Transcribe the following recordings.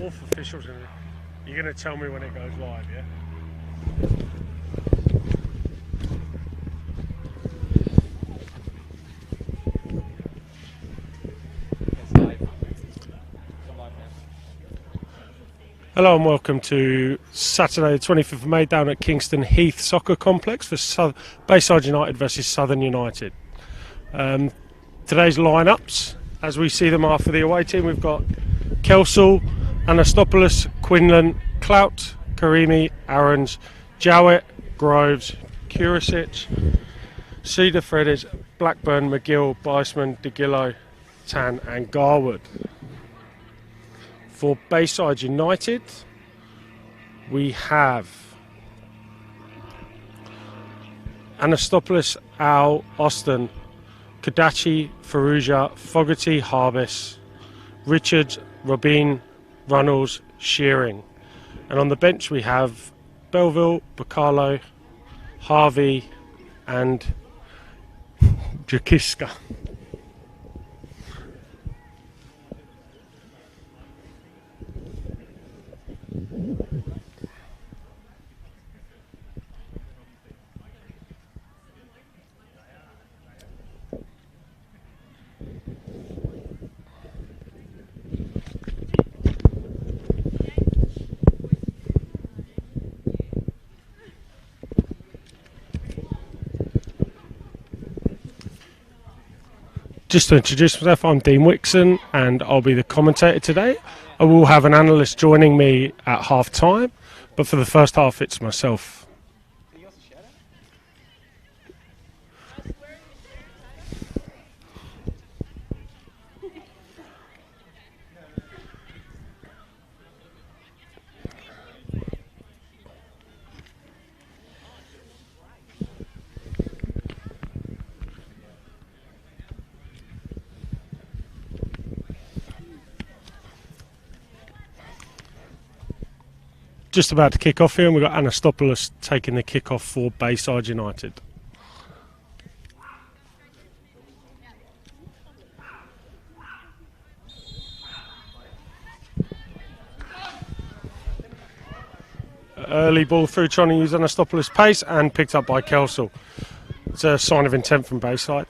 Fourth official's gonna. You're gonna tell me when it goes live, yeah? Hello and welcome to Saturday the 25th of May down at Kingston Heath Soccer Complex for Bayside United versus Southern United. Today's lineups, as we see them after the away team, we've got Kelsall, Anastopoulos, Quinlan, Clout, Karimi, Aarons, Jowett, Groves, Kurisic, Cedar, Fredes, Blackburn, McGill, Biceman, DeGillo, Tan and Garwood. For Bayside United, we have Anastopoulos, Al, Austin, Kadachi, Faruja, Fogarty, Harbis, Richards, Robin, Runnels, Shearing. And on the bench we have Belleville, Bacalo, Harvey and Jakiska. Just to introduce myself, I'm Dean Wixon and I'll be the commentator today. I will have an analyst joining me at half time, but for the first half it's myself. Just about to kick off here, and we've got Anastopoulos taking the kick off for Bayside United. Early ball through, trying to use Anastopoulos' pace, and picked up by Kelsall. It's a sign of intent from Bayside.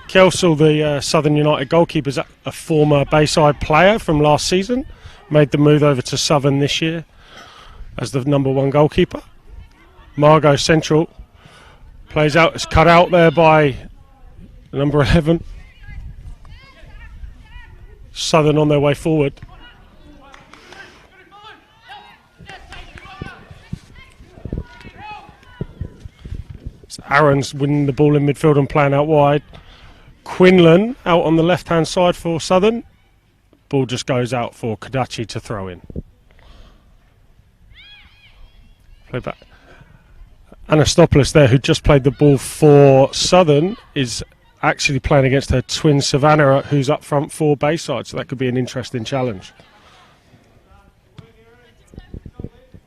Kelsall, the Southern United goalkeeper, is a former Bayside player from last season. Made the move over to Southern this year as the number one goalkeeper. Margot Central plays out. It's cut out there by number 11. Southern on their way forward. It's Aarons winning the ball in midfield and playing out wide. Quinlan out on the left-hand side for Southern. Ball just goes out for Kadachi to throw in. Play back. Anastopoulos there, who just played the ball for Southern, is actually playing against her twin Savannah, who's up front for Bayside, so that could be an interesting challenge.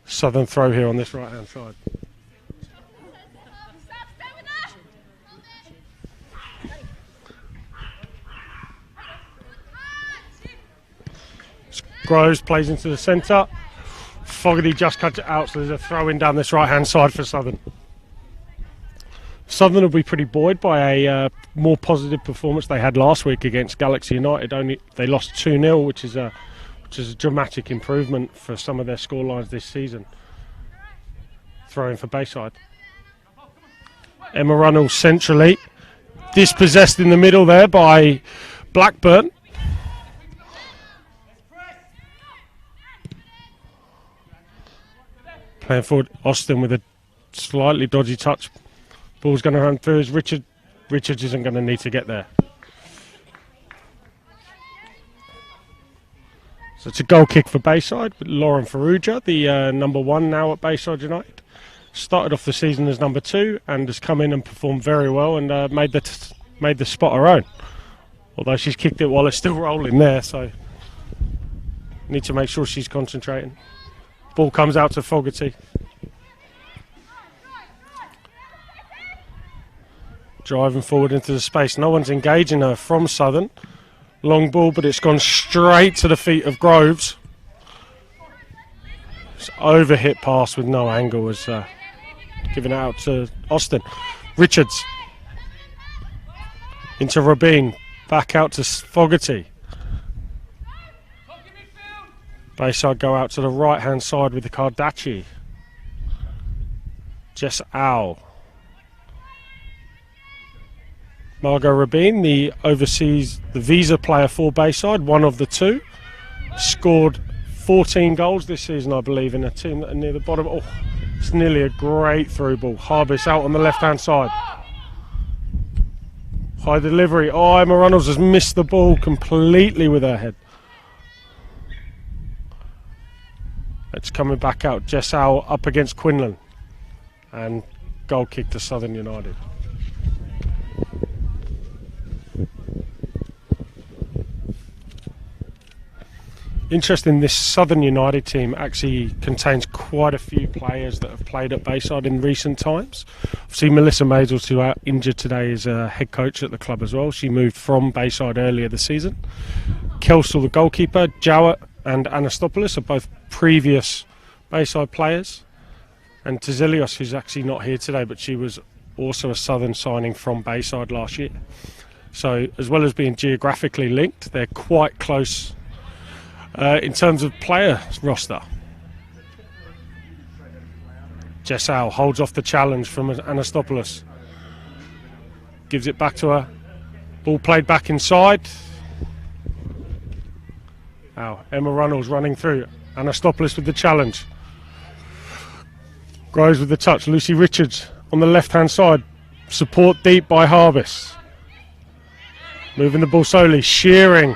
Southern throw here on this right-hand side. Groves plays into the centre. Fogarty just cuts it out, so there's a throw in down this right-hand side for Southern. Southern will be pretty buoyed by a more positive performance they had last week against Galaxy United. Only they lost 2-0, which is a dramatic improvement for some of their scorelines this season. Throwing for Bayside. Emma Runnels centrally, dispossessed in the middle there by Blackburn. Playing forward, Austin with a slightly dodgy touch. Ball's going to run through as Richards isn't going to need to get there. So it's a goal kick for Bayside with Lauren Faruja, the number one now at Bayside United. Started off the season as number 2 and has come in and performed very well and made the spot her own. Although she's kicked it while it's still rolling there, so need to make sure she's concentrating. Ball comes out to Fogarty. Driving forward into the space. No one's engaging her from Southern. Long ball, but it's gone straight to the feet of Groves. It's over-hit pass with no angle was given out to Austin. Richards into Rabin, back out to Fogarty. Bayside go out to the right-hand side with the Kardachi. Jess Owl. Margot Rabin, the visa player for Bayside, one of the two. Scored 14 goals this season, I believe, in a team that are near the bottom. Oh, it's nearly a great through ball. Harbis out on the left-hand side. High delivery. Oh, Emma Runnels has missed the ball completely with her head. It's coming back out. Jess Owl up against Quinlan. And goal kick to Southern United. Interesting, this Southern United team actually contains quite a few players that have played at Bayside in recent times. See Melissa Maisels, who are injured today, is a head coach at the club as well. She moved from Bayside earlier this season. Kelsall, the goalkeeper, Jowett and Anastopoulos are both previous Bayside players. And Tazelios, who's actually not here today, but she was also a Southern signing from Bayside last year. So as well as being geographically linked, they're quite close in terms of player roster. Jessau holds off the challenge from Anastopoulos. Gives it back to her. Ball played back inside. Now Emma Runnels running through. Anastopoulos with the challenge. Groves with the touch. Lucy Richards on the left-hand side. Support deep by Harbis. Moving the ball slowly. Shearing.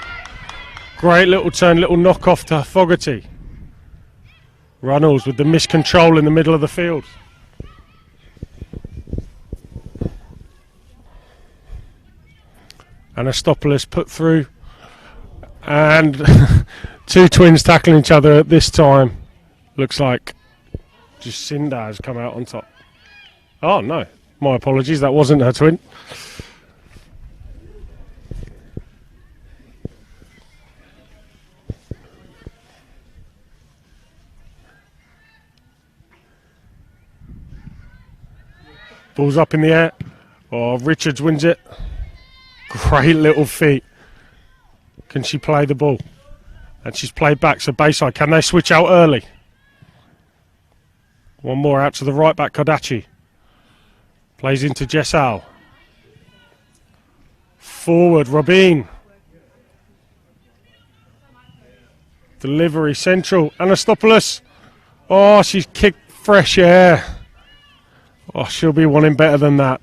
Great little turn, little knock-off to Fogarty. Runnels with the miscontrol in the middle of the field. Anastopoulos put through. And two twins tackling each other at this time. Looks like Jacinda has come out on top. Oh no, my apologies, that wasn't her twin. Ball's up in the air. Oh, Richards wins it. Great little feet. Can she play the ball? And she's played back, so Bayside, can they switch out early? One more out to the right back, Kodachi. Plays into Jessau. Forward, Rabin. Delivery, central, Anastopoulos. Oh, she's kicked fresh air. Oh, she'll be wanting better than that.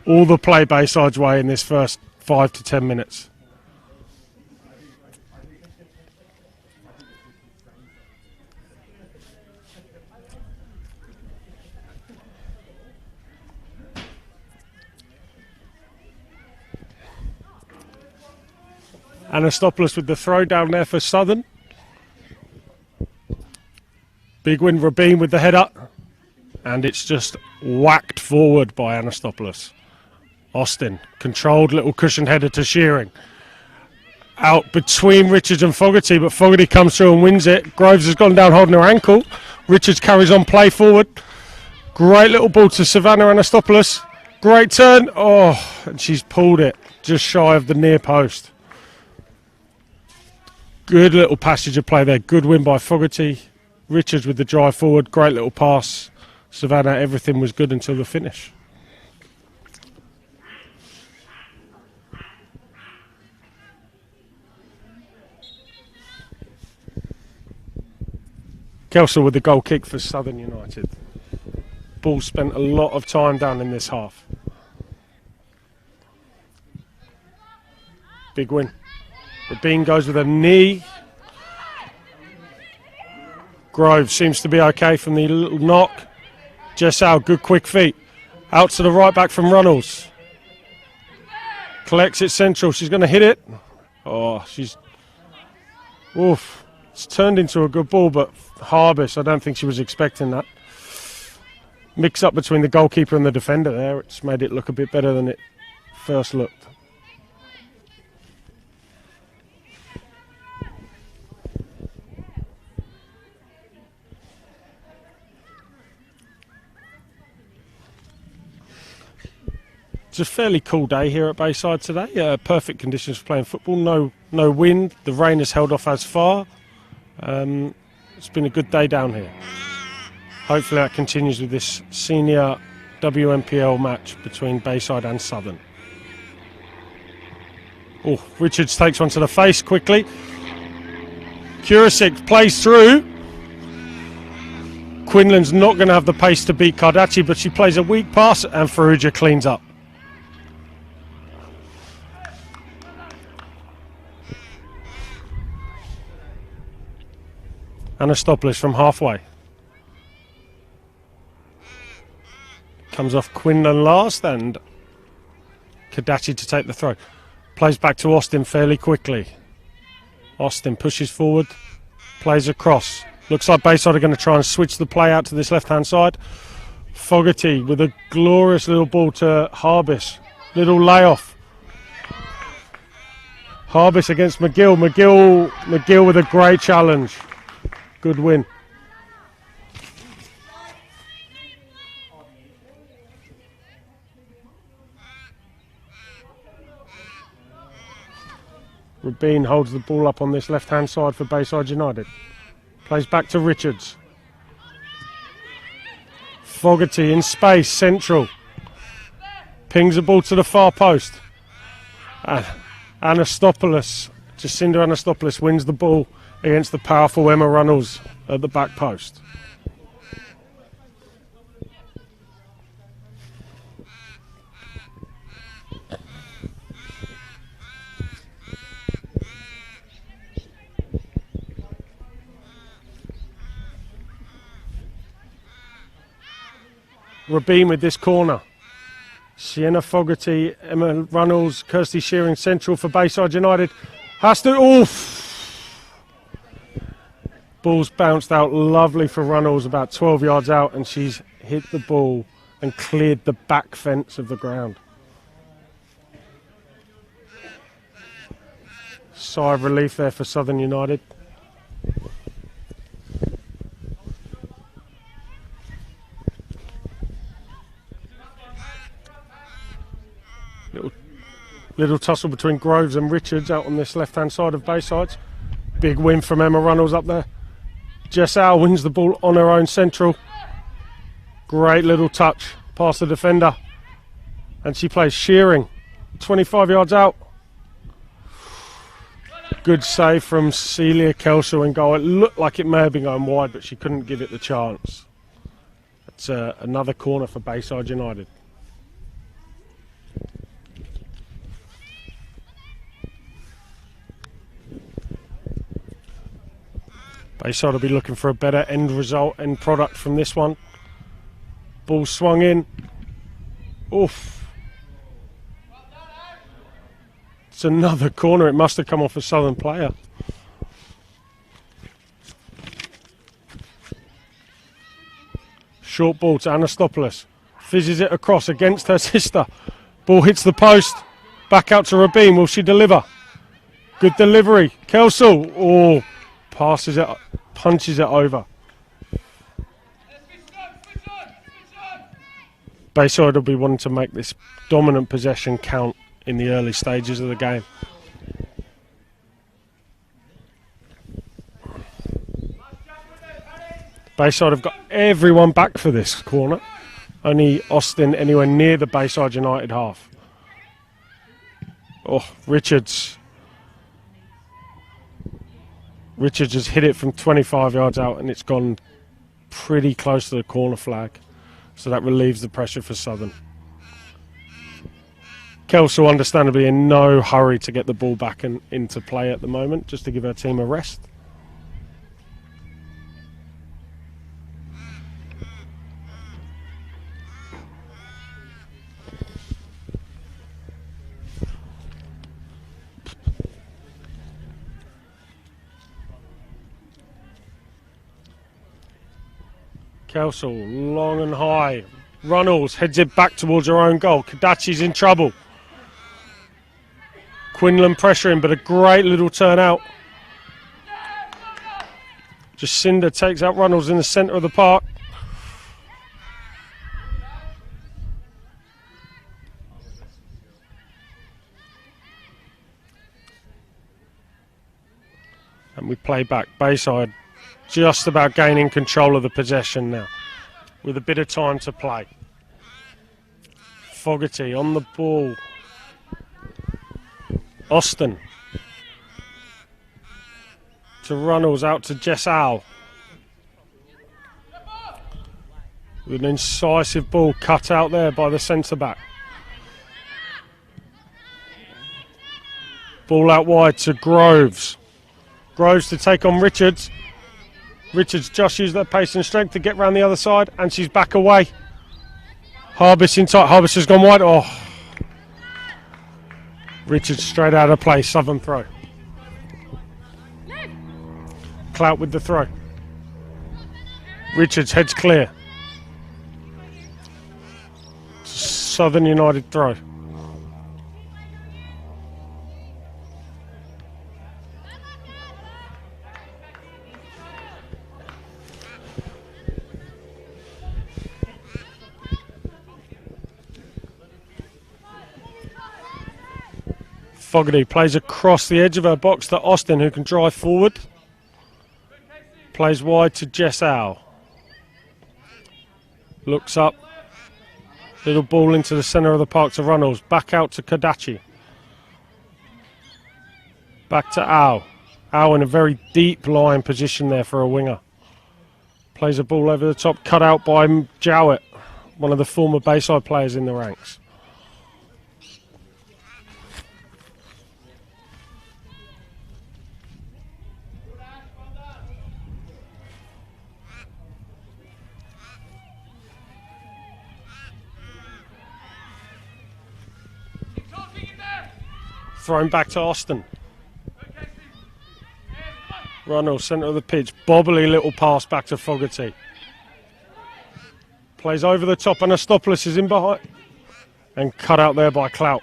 All the play Bayside's way in this first 5 to 10 minutes. Anastopoulos with the throw down there for Southern. Big win, Rabin with the head up. And it's just whacked forward by Anastopoulos. Austin, controlled little cushion header to Shearing. Out between Richards and Fogarty, but Fogarty comes through and wins it. Groves has gone down holding her ankle. Richards carries on play forward. Great little ball to Savannah Anastopoulos. Great turn. Oh, and she's pulled it just shy of the near post. Good little passage of play there. Good win by Fogarty. Richards with the drive forward. Great little pass. Savannah, everything was good until the finish. Kelsall with the goal kick for Southern United. Ball spent a lot of time down in this half. Big win. Rabin goes with a knee. Groves seems to be okay from the little knock. Jessau, good quick feet. Out to the right back from Runnels. Collects it central. She's going to hit it. Oh, she's... Oof. It's turned into a good ball, but Harbis, I don't think she was expecting that. Mix up between the goalkeeper and the defender there. It's made it look a bit better than it first looked. It's a fairly cool day here at Bayside today. Perfect conditions for playing football. No wind. The rain has held off as far. It's been a good day down here. Hopefully that continues with this senior WNPL match between Bayside and Southern. Oh, Richards takes one to the face quickly. Kurasic plays through. Quinlan's not going to have the pace to beat Kardachi, but she plays a weak pass and Faruja cleans up. Anastopoulos from halfway. Comes off Quinlan last and Kardachi to take the throw. Plays back to Austin fairly quickly. Austin pushes forward, plays across. Looks like Bayside are going to try and switch the play out to this left-hand side. Fogarty with a glorious little ball to Harbis. Little layoff. Harbis against McGill. McGill with a great challenge. Good win. Rabin holds the ball up on this left-hand side for Bayside United. Plays back to Richards. Fogarty in space, central. Pings the ball to the far post. Anastopoulos, Jacinda Anastopoulos wins the ball against the powerful Emma Runnels at the back post. Rabin with this corner. Sienna Fogarty, Emma Runnels, Kirsty Shearing central for Bayside United. Has to, oof! Ball's bounced out lovely for Runnels, about 12 yards out, and she's hit the ball and cleared the back fence of the ground. Sigh of relief there for Southern United. Little tussle between Groves and Richards out on this left-hand side of Bayside. Big win from Emma Runnels up there. Jess Howe wins the ball on her own central. Great little touch past the defender. And she plays Shearing. 25 yards out. Good save from Celia Kelso in goal. It looked like it may have been going wide, but she couldn't give it the chance. It's another corner for Bayside United. Bayside will be looking for a better end result, end product from this one. Ball swung in. Oof. It's another corner. It must have come off a Southern player. Short ball to Anastopoulos. Fizzes it across against her sister. Ball hits the post. Back out to Rabin. Will she deliver? Good delivery. Kelso. Oh. Passes it, punches it over. Bayside will be wanting to make this dominant possession count in the early stages of the game. Bayside have got everyone back for this corner. Only Austin anywhere near the Bayside United half. Oh, Richards has hit it from 25 yards out and it's gone pretty close to the corner flag. So that relieves the pressure for Southern. Kelso understandably in no hurry to get the ball back into play at the moment, just to give her team a rest. Kelso, long and high. Runnels heads it back towards her own goal. Kadachi's in trouble. Quinlan pressuring, but a great little turn out. Jacinda takes out Runnels in the centre of the park. And we play back. Bayside just about gaining control of the possession now, with a bit of time to play. Fogarty on the ball. Austin to Runnels, out to Jessal. With an incisive ball cut out there by the centre-back. Ball out wide to Groves. Groves to take on Richards. Richards just used that pace and strength to get round the other side, and she's back away. Harbis in tight. Harbis has gone wide. Oh. Richards straight out of play. Southern throw. Clout with the throw. Richards heads clear. Southern United throw. Fogarty plays across the edge of her box to Austin, who can drive forward. Plays wide to Jessal. Looks up. Little ball into the centre of the park to Runnels. Back out to Kadachi. Back to Al. Al in a very deep line position there for a winger. Plays a ball over the top, cut out by Jowett, one of the former Bayside players in the ranks. Thrown back to Austin. Runnels, centre of the pitch. Bobbly little pass back to Fogarty. Plays over the top, and Anastopoulos is in behind. And cut out there by Clout.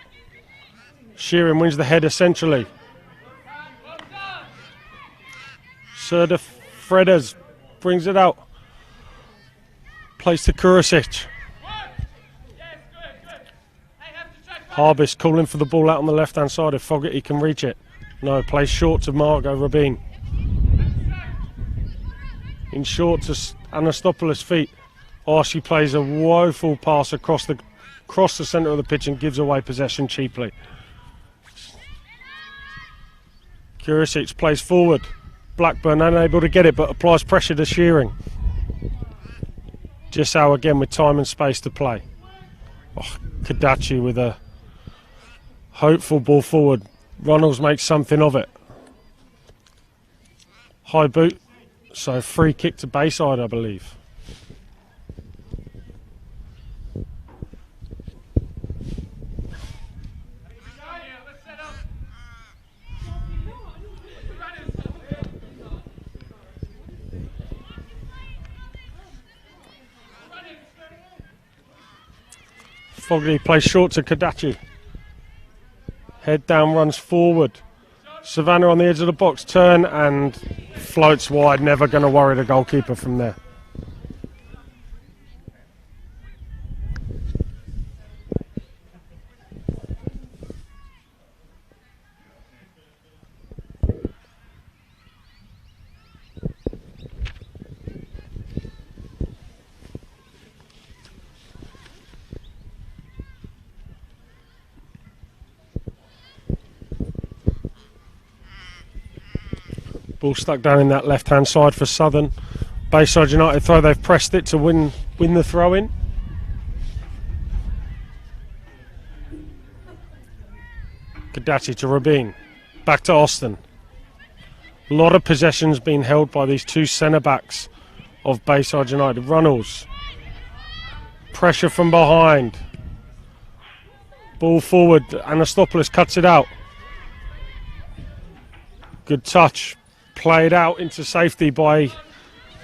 Sheeran wins the header centrally. Serda Fredas brings it out. Plays to Kurasic. Harbis calling for the ball out on the left-hand side if Fogarty can reach it. No, plays short to Margot Rabin. In short to Anastopoulos' feet. Oh, she plays a woeful pass across the centre of the pitch and gives away possession cheaply. Kurasic plays forward. Blackburn unable to get it, but applies pressure to Shearing. Jessau again with time and space to play. Oh, Kadachi with a hopeful ball forward. Runnels makes something of it. High boot. So free kick to Bayside, I believe. Fogarty plays short to Kadachi. Head down, runs forward. Savannah on the edge of the box, turn and floats wide. Never going to worry the goalkeeper from there. Ball stuck down in that left-hand side for Southern. Bayside United throw. They've pressed it to win the throw-in. Kadachi to Rabin. Back to Austin. A lot of possessions being held by these two centre-backs of Bayside United. Runnels. Pressure from behind. Ball forward. Anastopoulos cuts it out. Good touch. Played out into safety by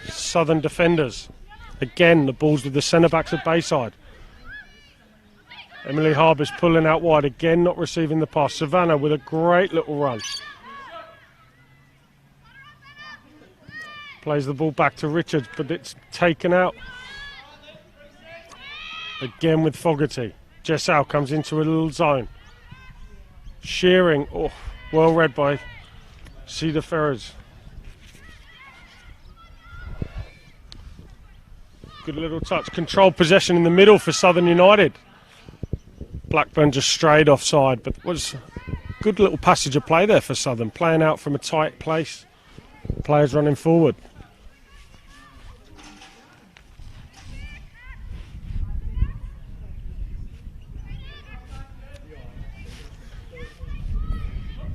Southern defenders. Again, the ball's with the centre-backs of Bayside. Emily Harbis pulling out wide. Again, not receiving the pass. Savannah with a great little run. Plays the ball back to Richards, but it's taken out. Again with Fogarty. Jessau comes into a little zone. Shearing, oh, well read by Cedar Ferrers. Good little touch. Controlled possession in the middle for Southern United. Blackburn just strayed offside, but was a good little passage of play there for Southern. Playing out from a tight place. Players running forward.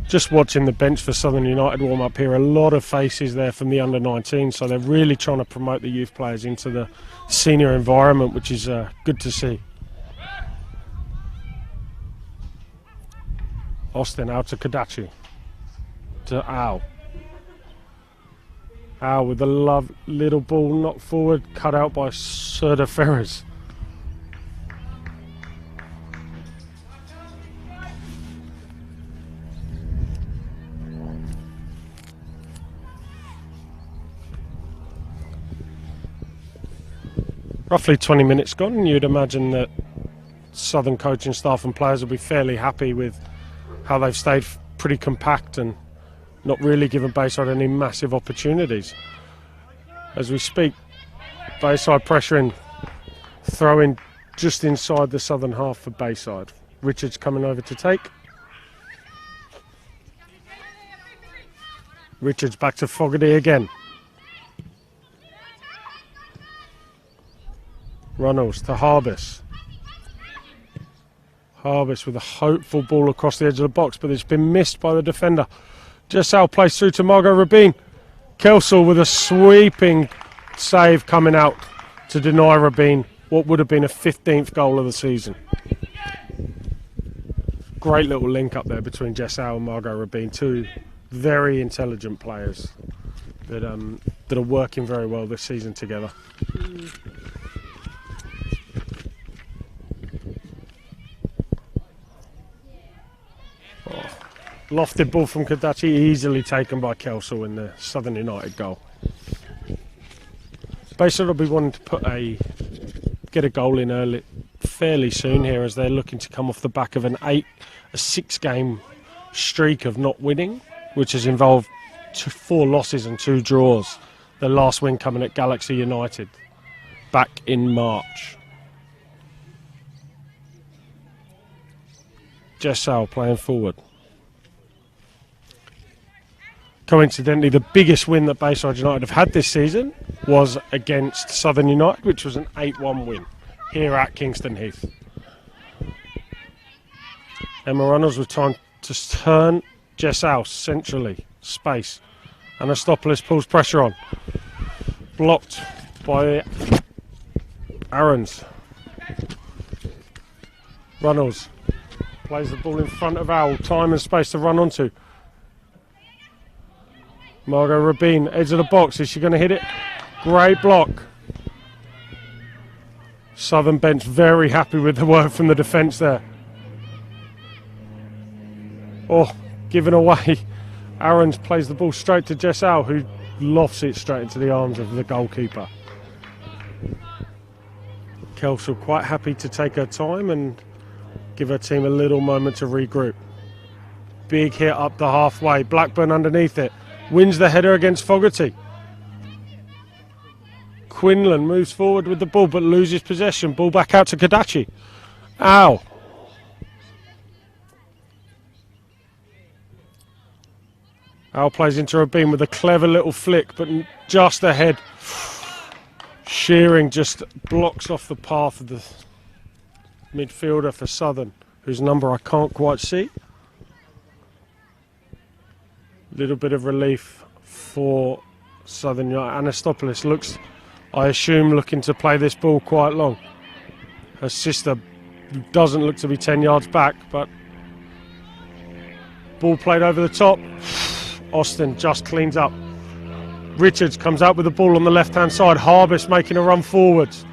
Just watching the bench for Southern United warm up here, a lot of faces there from the under-19, so they're really trying to promote the youth players into the senior environment, which is good to see. Austin out to Kadachi, to Al. Al with the little ball knocked forward, cut out by Serda Ferres. Roughly 20 minutes gone, and you'd imagine that Southern coaching staff and players will be fairly happy with how they've stayed pretty compact and not really given Bayside any massive opportunities. As we speak, Bayside pressuring, throwing just inside the Southern half for Bayside. Richards coming over to take. Richards back to Fogarty again. Runnels to Harbis. Harbis with a hopeful ball across the edge of the box, but it's been missed by the defender. Jessal plays through to Margot Rabin. Kelsall with a sweeping save coming out to deny Rabin what would have been a 15th goal of the season. Great little link up there between Jessal and Margot Rabin, two very intelligent players that are working very well this season together. Lofted ball from Kadachi, easily taken by Kelsall in the Southern United goal. Bayside will be wanting to get a goal in early, fairly soon here, as they're looking to come off the back of a 6-game streak of not winning, which has involved 4 losses and 2 draws. The last win coming at Galaxy United back in March. Jessal playing forward. Coincidentally, the biggest win that Bayside United have had this season was against Southern United, which was an 8-1 win here at Kingston Heath. Emma Runnels with time to turn. Jessal centrally, space. Anastopoulos pulls pressure on. Blocked by Aarons. Runnels plays the ball in front of Owl. Time and space to run onto. Margot Rabin, edge of the box. Is she going to hit it? Great block. Southern bench very happy with the work from the defence there. Oh, given away. Aarons plays the ball straight to Jessal, who lofts it straight into the arms of the goalkeeper. Kelsall quite happy to take her time and give her team a little moment to regroup. Big hit up the halfway. Blackburn underneath it. Wins the header against Fogarty. Quinlan moves forward with the ball but loses possession. Ball back out to Kadachi. Ow. Owl plays into Rabin with a clever little flick, but just ahead. Shearing just blocks off the path of the midfielder for Southern, whose number I can't quite see. Little bit of relief for Southern United. Anastopoulos looks, I assume, looking to play this ball quite long. Her sister doesn't look to be 10 yards back, but ball played over the top. Austin just cleans up. Richards comes out with the ball on the left-hand side. Harbis making a run forwards.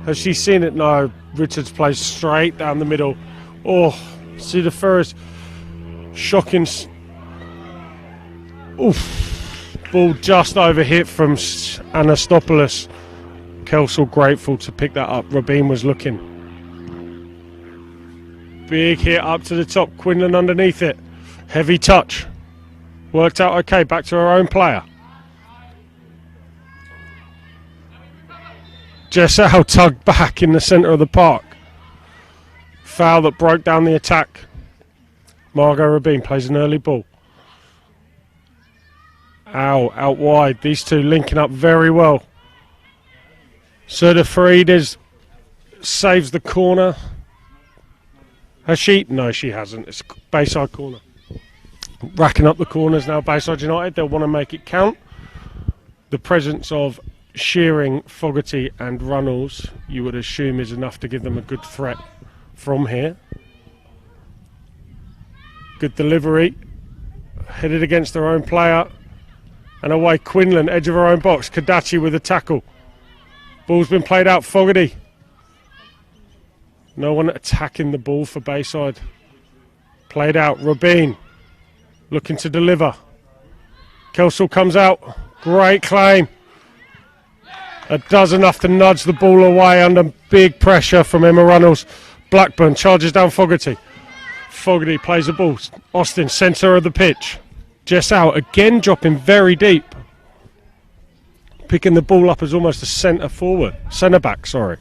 Has she seen it? No. Richards plays straight down the middle. Oh, see the Ferris. Shocking. Oof. Ball just overhit from Anastopoulos. Kelsall grateful to pick that up. Rabin was looking. Big hit up to the top. Quinlan underneath it. Heavy touch. Worked out okay. Back to her own player. Jessel tugged back in the centre of the park. Foul that broke down the attack. Margot Rabin plays an early ball. Out wide. These two linking up very well. Serda Farides saves the corner. Has she? No, she hasn't. It's Bayside corner. Racking up the corners now, Bayside United. They'll want to make it count. The presence of Shearing, Fogarty and Runnels, you would assume, is enough to give them a good threat from here. Good delivery. Headed against their own player. And away Quinlan, edge of her own box. Kadachi with a tackle. Ball's been played out, Fogarty. No one attacking the ball for Bayside. Played out, Rabin looking to deliver. Kelsall comes out. Great claim. It does enough to nudge the ball away under big pressure from Emma Runnels. Blackburn charges down Fogarty. Fogarty plays the ball. Austin, centre of the pitch. Jessel again dropping very deep. Picking the ball up as almost a centre back, sorry.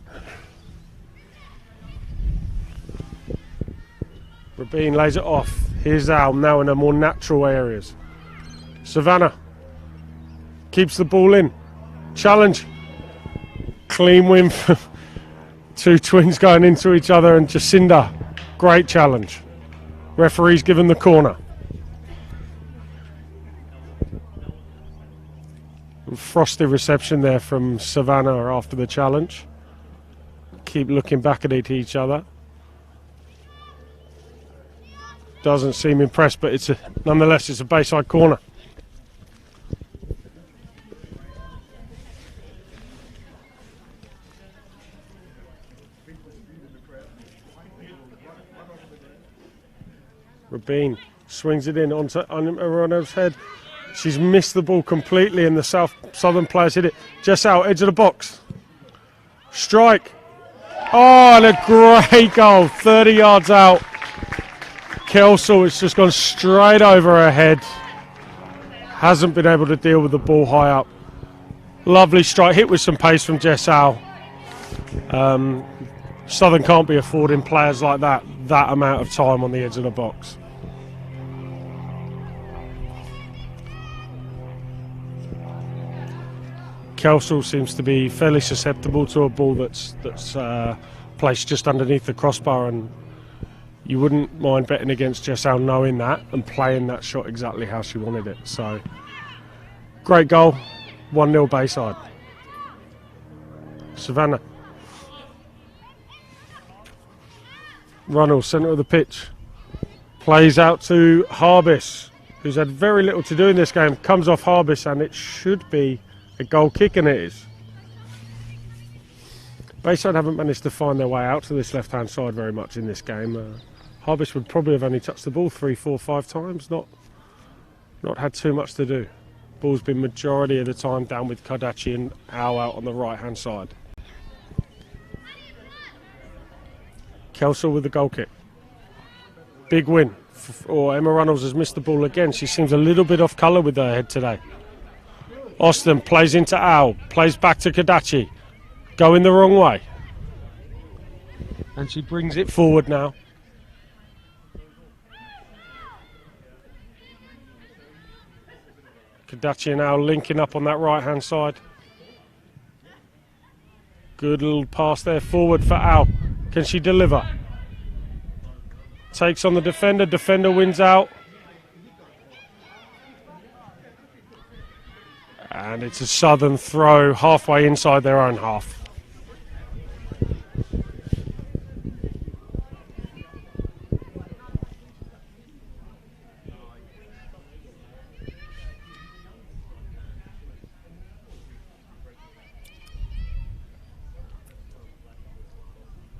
Rabin lays it off. Here's Al now in her more natural areas. Savannah keeps the ball in. Challenge. Clean win for two twins going into each other, and Jacinda. Great challenge. Referee's given the corner. Frosty reception there from Savannah after the challenge. Keep looking back at each other. Doesn't seem impressed, but nonetheless it's a Bayside corner. Rabin swings it in onto Arono's head. She's missed the ball completely, and the southern players hit it. Just out, edge of the box. Strike. Oh, and a great goal. 30 yards out. Kelsall, it's just gone straight over her head. Hasn't been able to deal with the ball high up. Lovely strike, hit with some pace from Jessel. Southern can't be affording players like that amount of time on the edge of the box. Kelsall seems to be fairly susceptible to a ball that's placed just underneath the crossbar, and you wouldn't mind betting against Jessel knowing that and playing that shot exactly how she wanted it. So, great goal, 1-0 Bayside. Savannah. Runnels, centre of the pitch. Plays out to Harbis, who's had very little to do in this game. Comes off Harbis, and it should be a goal kick, and it is. Bayside haven't managed to find their way out to this left-hand side very much in this game. Harbis would probably have only touched the ball 3, 4, 5 times. Not had too much to do. Ball's been majority of the time down with Kadachi and Al out on the right-hand side. Kelsall with the goal kick. Big win. Emma Runnels has missed the ball again. She seems a little bit off colour with her head today. Austin plays into Al, plays back to Kadachi. Going the wrong way. And she brings it forward now. Kadachi and Al linking up on that right-hand side. Good little pass there forward for Al. Can she deliver? Takes on the defender. Defender wins out. And it's a Southern throw halfway inside their own half.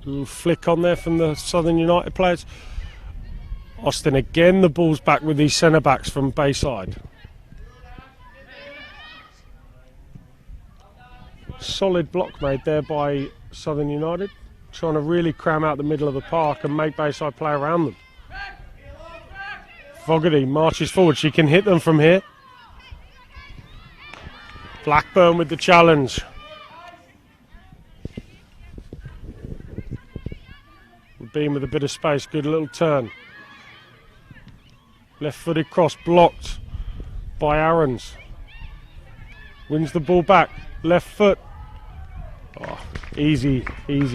Little flick on there from the Southern United players. Austin again, the ball's back with these centre backs from Bayside. Solid block made there by Southern United, trying to really cram out the middle of the park and make Bayside play around them. Fogarty marches forward, she can hit them from here. Blackburn with the challenge. Rabin with a bit of space, good little turn. Left-footed cross, blocked by Aarons. Wins the ball back, left foot. Oh, easy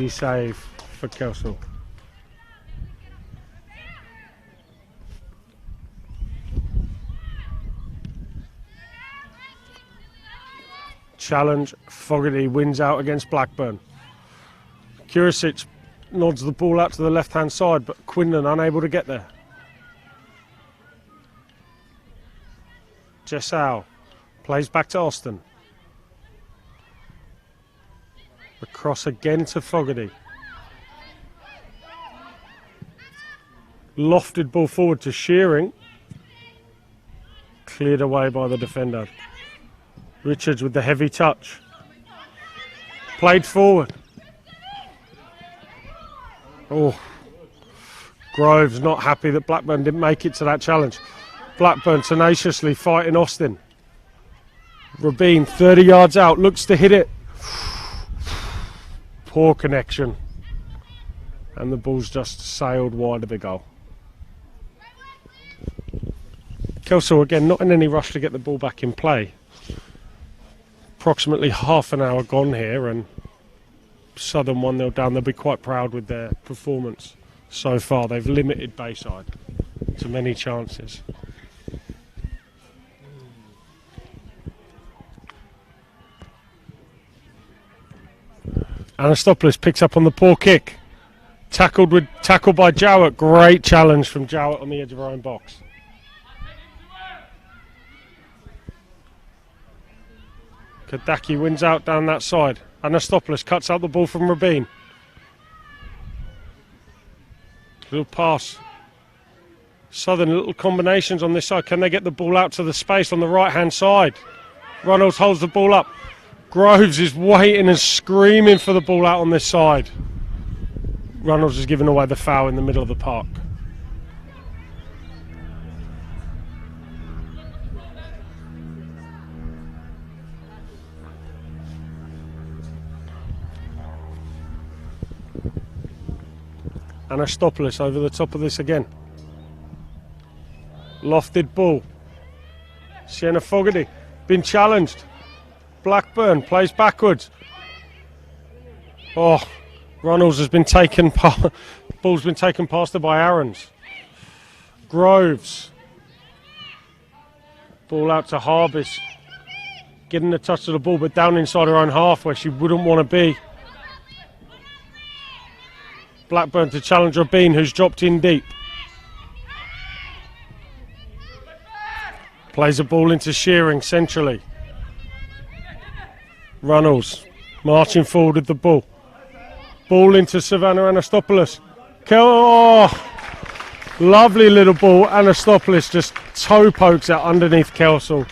save for Kelsall. Challenge, Fogarty wins out against Blackburn. Kuricic nods the ball out to the left-hand side, but Quinlan unable to get there. Jessau plays back to Austin. The cross again to Fogarty. Lofted ball forward to Shearing. Cleared away by the defender. Richards with the heavy touch. Played forward. Oh, Groves not happy that Blackburn didn't make it to that challenge. Blackburn tenaciously fighting Austin. Rabin 30 yards out, looks to hit it. Poor connection. And the ball's just sailed wide of the goal. Kelsall again not in any rush to get the ball back in play. Approximately half an hour gone here and Southern 1-0 down. They'll be quite proud with their performance so far. They've limited Bayside to many chances. Anastopoulos picks up on the poor kick. Tackled by Jowett. Great challenge from Jowett on the edge of our own box. Kadaki wins out down that side. Anastopoulos cuts out the ball from Rabin. Little pass. Southern little combinations on this side. Can they get the ball out to the space on the right hand side? Runnels holds the ball up. Groves is waiting and screaming for the ball out on this side. Runnels has given away the foul in the middle of the park. Anastopoulos over the top of this again. Lofted ball. Sienna Fogarty been challenged. Blackburn plays backwards. Oh, Runnels has been taken. Ball's been taken past her by Aarons. Groves. Ball out to Harbis. Getting a touch of the ball, but down inside her own half where she wouldn't want to be. Blackburn to challenge Rabin, who's dropped in deep. Plays a ball into Shearing centrally. Runnels marching forward with the ball. Ball into Savannah Anastopoulos. Lovely little ball. Anastopoulos just toe pokes out underneath Kelsall.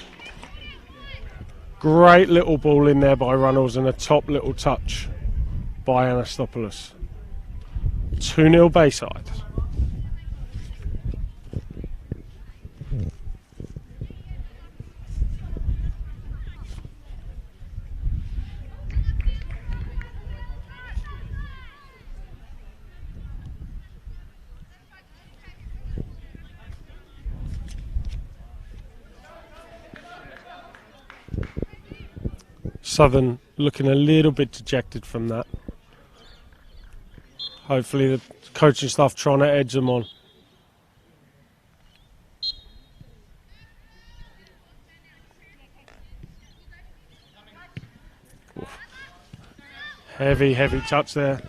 Great little ball in there by Runnels and a top little touch by Anastopoulos. 2-0 Bayside. Southern looking a little bit dejected from that. Hopefully the coaching staff trying to edge them on. Oof. Heavy touch there.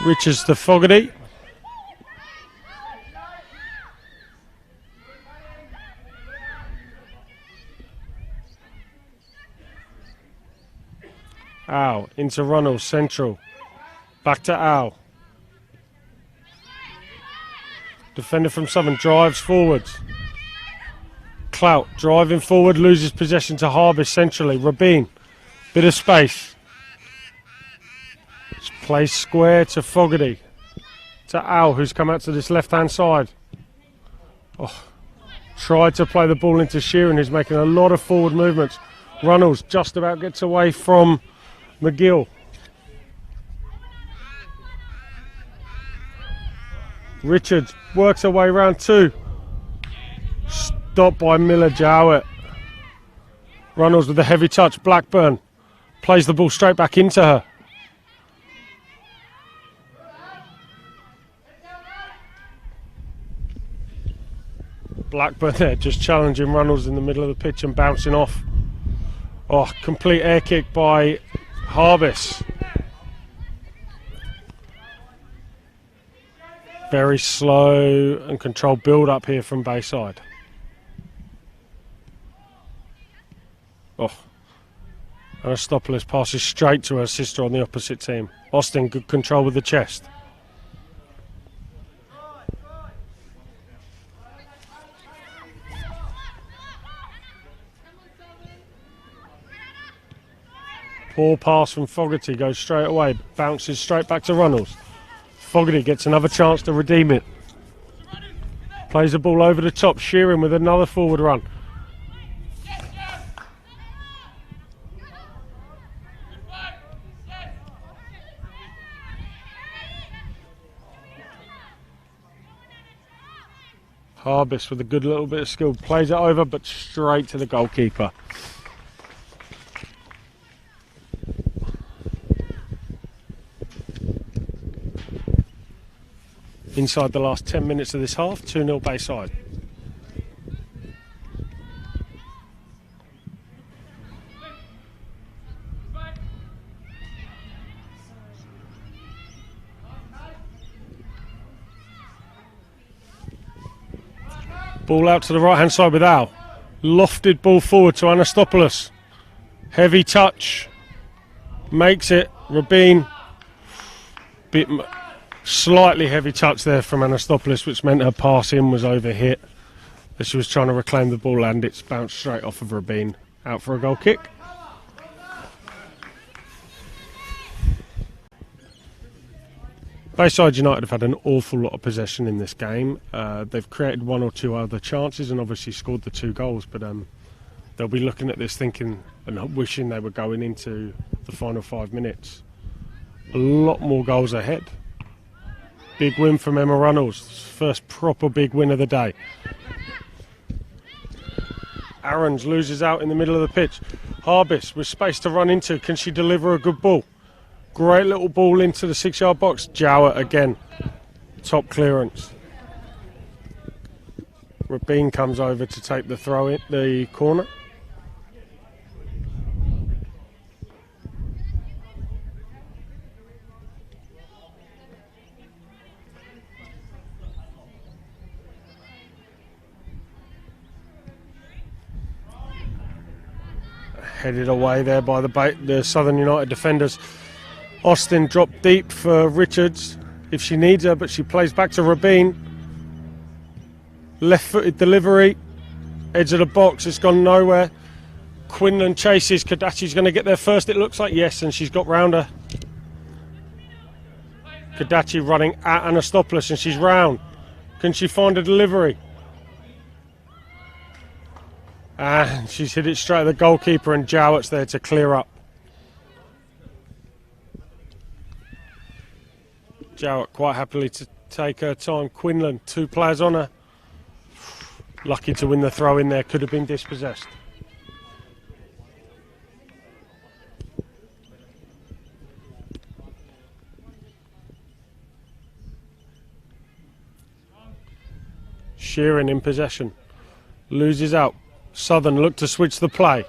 Richards to Fogarty. Al into Runnels, central. Back to Al. Defender from Southern drives forwards. Clout driving forward, loses possession to Harbis centrally. Rabin, bit of space. Plays square to Fogarty. To Al, who's come out to this left-hand side. Oh, tried to play the ball into Sheeran, who's making a lot of forward movements. Runnels just about gets away from McGill. Richards works her way round 2. Stopped by Miller Jowett. Runnels with a heavy touch. Blackburn plays the ball straight back into her. Blackburn there just challenging Runnels in the middle of the pitch and bouncing off. Oh, complete air kick by Harbis. Very slow and controlled build up here from Bayside. Oh, Anastopoulos passes straight to her sister on the opposite team. Austin, good control with the chest. Poor pass from Fogarty, goes straight away, bounces straight back to Runnels. Fogarty gets another chance to redeem it. Plays the ball over the top, Sheeran with another forward run. Harbis with a good little bit of skill, plays it over but straight to the goalkeeper. Inside the last 10 minutes of this half, 2-0 Bayside. Ball out to the right hand side with Al. Lofted ball forward to Anastopoulos. Heavy touch. Makes it. Rabin. Slightly heavy touch there from Anastopoulos, which meant her pass in was overhit as she was trying to reclaim the ball, and it's bounced straight off of Rabin. Out for a goal kick. Bayside United have had an awful lot of possession in this game. They've created 1 or 2 other chances and obviously scored the 2 goals, but they'll be looking at this thinking and wishing they were going into the final 5 minutes. A lot more goals ahead. Big win from Emma Runnels. First proper big win of the day. Aarons loses out in the middle of the pitch. Harbis with space to run into. Can she deliver a good ball? Great little ball into the 6-yard box. Jowett again. Top clearance. Rabin comes over to take the throw in the corner. Headed away there by the Southern United defenders. Austin dropped deep for Richards if she needs her, but she plays back to Rabin. Left-footed delivery, edge of the box, it's gone nowhere. Quinlan chases, Kadachi's going to get there first, it looks like, yes, and she's got round her. Kadachi running at Anastopoulos and she's round. Can she find a delivery? And she's hit it straight at the goalkeeper, and Jowett's there to clear up. Jowett quite happily to take her time. Quinlan, 2 players on her. Lucky to win the throw in there, could have been dispossessed. Sheeran in possession. Loses out. Southern look to switch the play.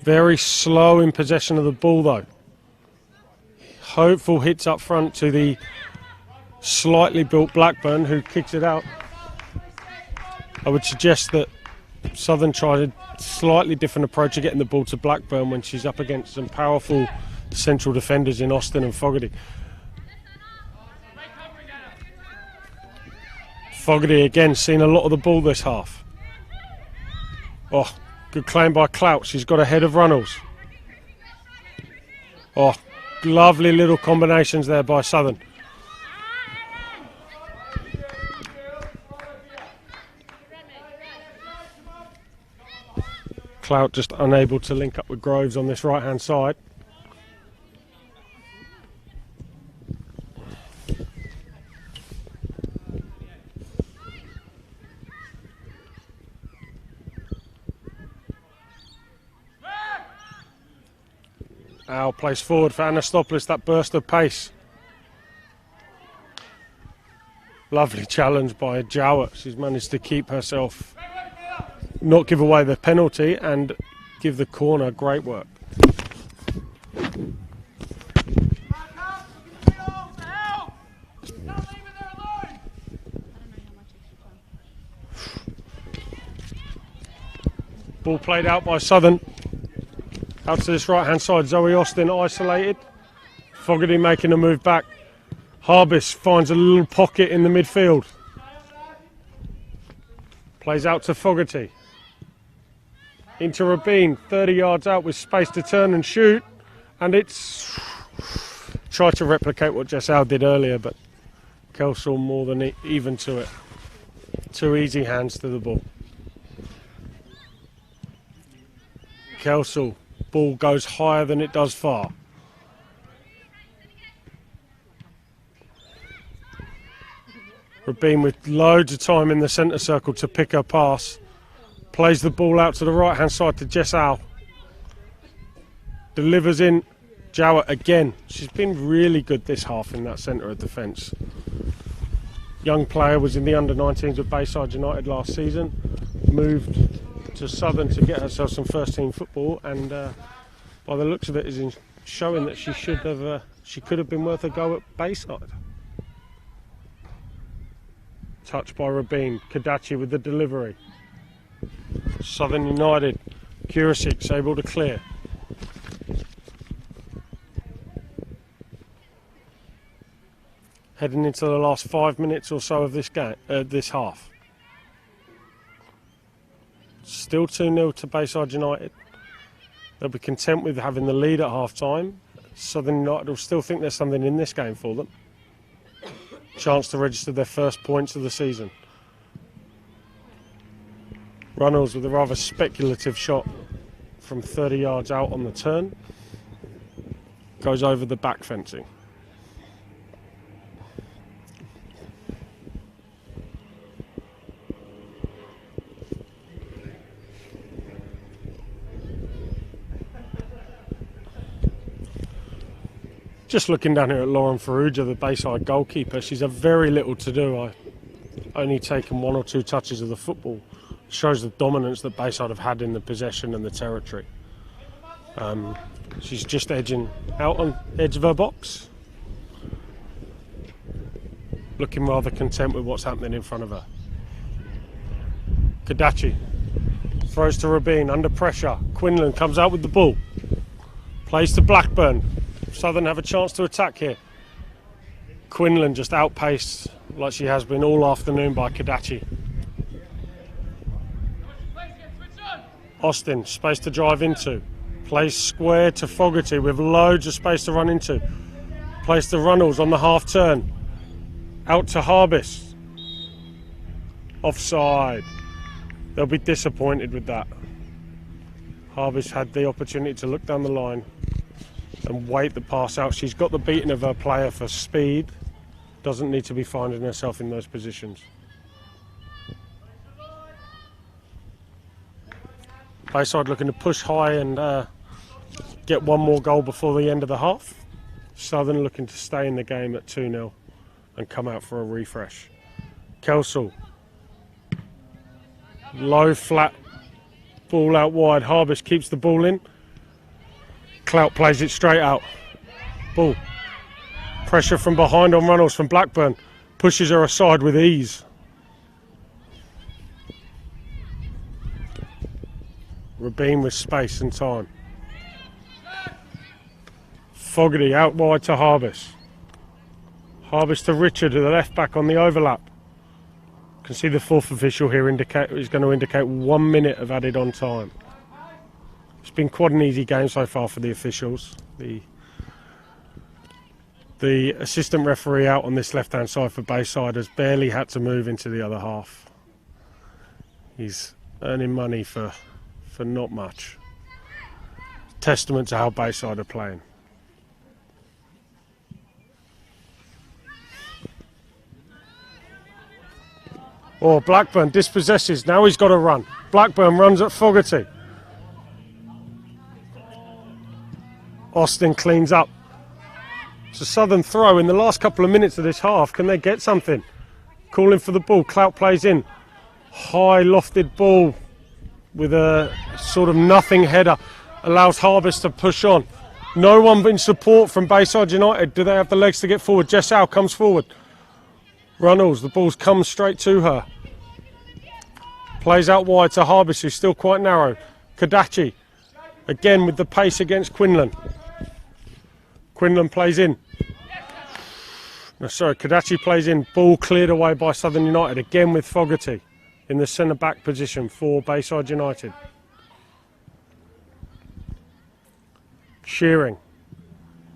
Very slow in possession of the ball though. Hopeful hits up front to the slightly built Blackburn, who kicks it out. I would suggest that Southern tried a slightly different approach of getting the ball to Blackburn when she's up against some powerful central defenders in Austin and Fogarty. Fogarty again seen a lot of the ball this half. Oh, good claim by Clout. She's got ahead of Runnels. Oh, lovely little combinations there by Southern. Clout just unable to link up with Groves on this right hand side. Al plays forward for Anastopoulos, that burst of pace. Lovely challenge by Jowett. She's managed to keep herself, not give away the penalty and give the corner. Great work. Ball played out by Southern. Out to this right hand side, Zoe Austin isolated. Fogarty making a move back. Harbis finds a little pocket in the midfield. Plays out to Fogarty. Into Rabin, 30 yards out with space to turn and shoot. And it's... Tried to replicate what Jessal did earlier, but Kelsall more than even to it. Two easy hands to the ball. Kelsall. Ball goes higher than it does far. Rabin with loads of time in the centre circle to pick her pass. Plays the ball out to the right hand side to Jessal. Delivers in. Jowett again. She's been really good this half in that centre of defence. Young player, was in the under-19s with Bayside United last season. Moved to Southern to get herself some first team football, and by the looks of it is showing that she could have been worth a go at Bayside. Touched by Rabin. Kadachi with the delivery. Southern United. Kurasic's able to clear. Heading into the last 5 minutes or so of this game, this half. Still 2-0 to Bayside United. They'll be content with having the lead at half time. Southern United will still think there's something in this game for them. Chance to register their first points of the season. Runnels with a rather speculative shot from 30 yards out on the turn. Goes over the back fencing. Just looking down here at Lauren Farrugia, the Bayside goalkeeper, she's had very little to do. Only taken one or two touches of the football. Shows the dominance that Bayside have had in the possession and the territory. She's just edging out on the edge of her box. Looking rather content with what's happening in front of her. Kadachi throws to Rabin, under pressure. Quinlan comes out with the ball. Plays to Blackburn. Southern have a chance to attack here. Quinlan just outpaced like she has been all afternoon by Kadachi. Austin, space to drive into. Plays square to Fogarty with loads of space to run into. Plays to Runnels on the half turn. Out to Harbis. Offside. They'll be disappointed with that. Harbis had the opportunity to look down the line and wait the pass out. She's got the beating of her player for speed. Doesn't need to be finding herself in those positions. Bayside looking to push high and get one more goal before the end of the half. Southern looking to stay in the game at 2-0 and come out for a refresh. Kelsall. Low, flat, ball out wide. Harbis keeps the ball in. Clout plays it straight out. Ball. Pressure from behind on Runnels from Blackburn. Pushes her aside with ease. Rabin with space and time. Fogarty out wide to Harbis. Harbis to Richard, the left back on the overlap. Can see the fourth official here is going to indicate 1 minute of added on time. It's been quite an easy game so far for the officials. The assistant referee out on this left hand side for Bayside has barely had to move into the other half. He's earning money for for not much. Testament to how Bayside are playing. Oh, Blackburn dispossesses. Now he's got to run. Blackburn runs at Fogarty. Austin cleans up. It's a Southern throw in the last couple of minutes of this half. Can they get something? Calling for the ball. Clout plays in. High lofted ball with a sort of nothing header. Allows Harvest to push on. No one in support from Bayside United. Do they have the legs to get forward? Jessau comes forward. Runnels, the ball's come straight to her. Plays out wide to Harvest, who's still quite narrow. Kadachi, again with the pace against Quinlan. Quinlan plays in. No, sorry, Kadachi plays in. Ball cleared away by Southern United, again with Fogarty in the centre-back position for Bayside United. Shearing.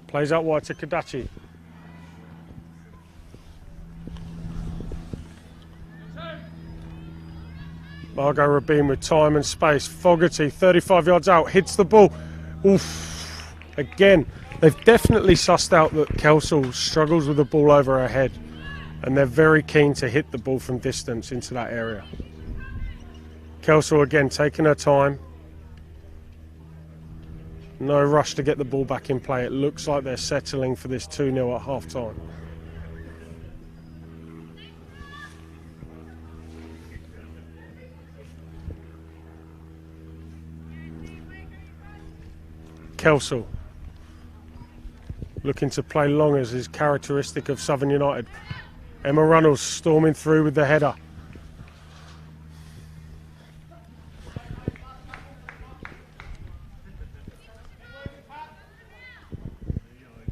Plays out wide to Kadachi. Margot Rabin with time and space. Fogarty, 35 yards out, hits the ball. Oof. Again, they've definitely sussed out that Kelsall struggles with the ball over her head, and they're very keen to hit the ball from distance into that area. Kelsall again taking her time. No rush to get the ball back in play. It looks like they're settling for this 2-0 at half time. Kelsall looking to play long, as is characteristic of Southern United. Emma Runnels storming through with the header.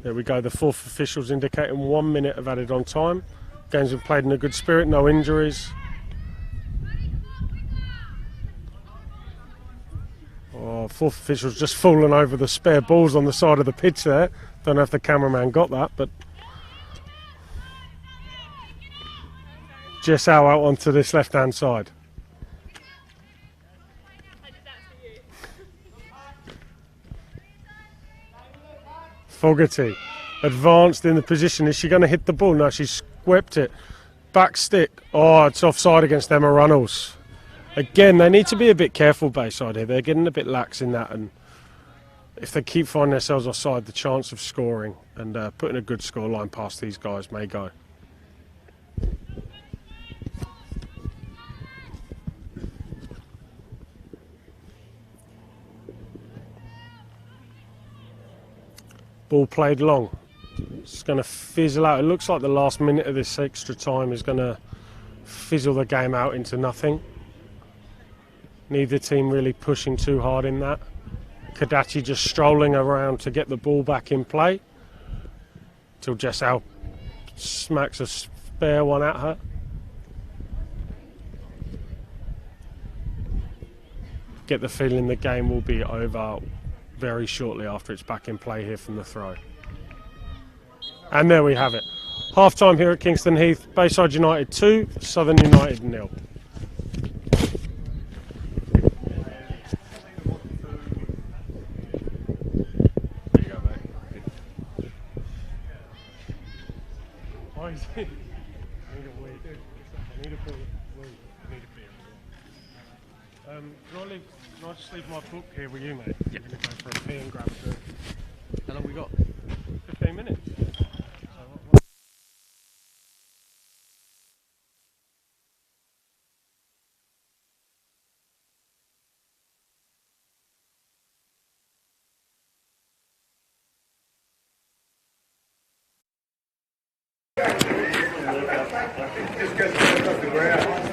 There we go, the fourth official's indicating 1 minute of added on time. Game's been played in a good spirit, no injuries. Oh, fourth official's just fallen over the spare balls on the side of the pitch there. Don't know if the cameraman got that, but Jessau out onto this left-hand side. Fogarty advanced in the position. Is she going to hit the ball? No, she swept it. Back stick. Oh, it's offside against Emma Runnels. Again, they need to be a bit careful, Bayside here. They're getting a bit lax in that, and if they keep finding themselves offside, the chance of scoring and putting a good scoreline past these guys may go. Ball played long. It's going to fizzle out. It looks like the last minute of this extra time is going to fizzle the game out into nothing. Neither team really pushing too hard in that. Kadachi just strolling around to get the ball back in play till Jessau smacks a spare one at her. Get the feeling the game will be over very shortly after it's back in play here from the throw. And there we have it. Half time here at Kingston Heath. Bayside United 2, Southern United 0. Can I just leave my book here with you, mate? Yeah. I'm going to go for a pee and grab a drink. How long we got? 15 minutes. Just get off the ground.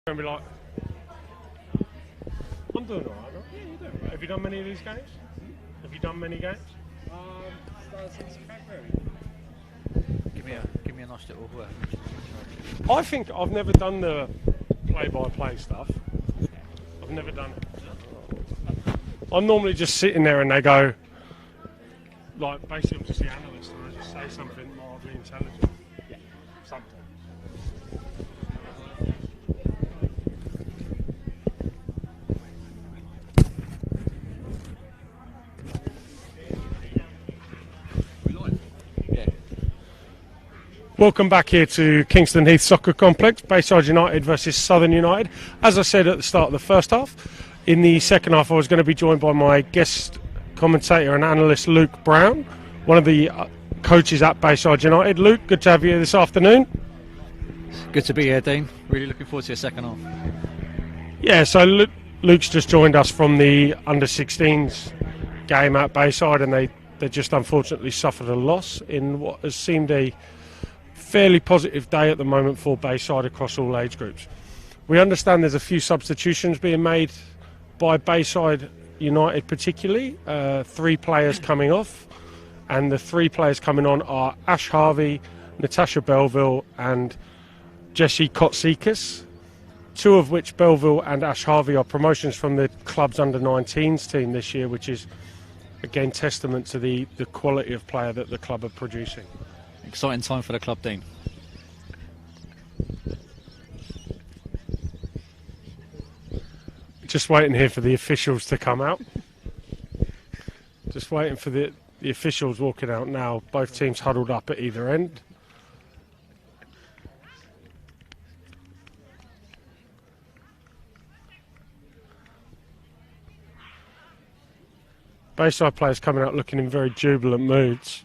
Gonna be like, I'm doing alright. Yeah, you're doing right. Have you done many of these games? Have you done many games? Started since February. Give me a nice little word. I think I've never done the play-by-play stuff. I've never done it. I'm normally just sitting there and they go, like, basically I'm just the analyst and I just say something mildly intelligent. Yeah. Sometimes. Yeah. Welcome back here to Kingston Heath Soccer Complex, Bayside United versus Southern United. As I said at the start of the first half, in the second half I was going to be joined by my guest commentator and analyst Luke Brown, one of the coaches at Bayside United. Luke, good to have you here this afternoon. Good to be here, Dean. Really looking forward to your second half. Yeah, so Luke's just joined us from the under-16s game at Bayside, and they just unfortunately suffered a loss in what has seemed a fairly positive day at the moment for Bayside across all age groups. We understand there's a few substitutions being made by Bayside United particularly, 3 players coming off, and the 3 players coming on are Ash Harvey, Natasha Belleville and Jessie Kotsikas, 2 of which, Belleville and Ash Harvey, are promotions from the club's under-19s team this year, which is again testament to the quality of player that the club are producing. Exciting time for the club, Dean. Just waiting here for the officials to come out. Just waiting for the officials walking out now. Both teams huddled up at either end. Bayside players coming out looking in very jubilant moods.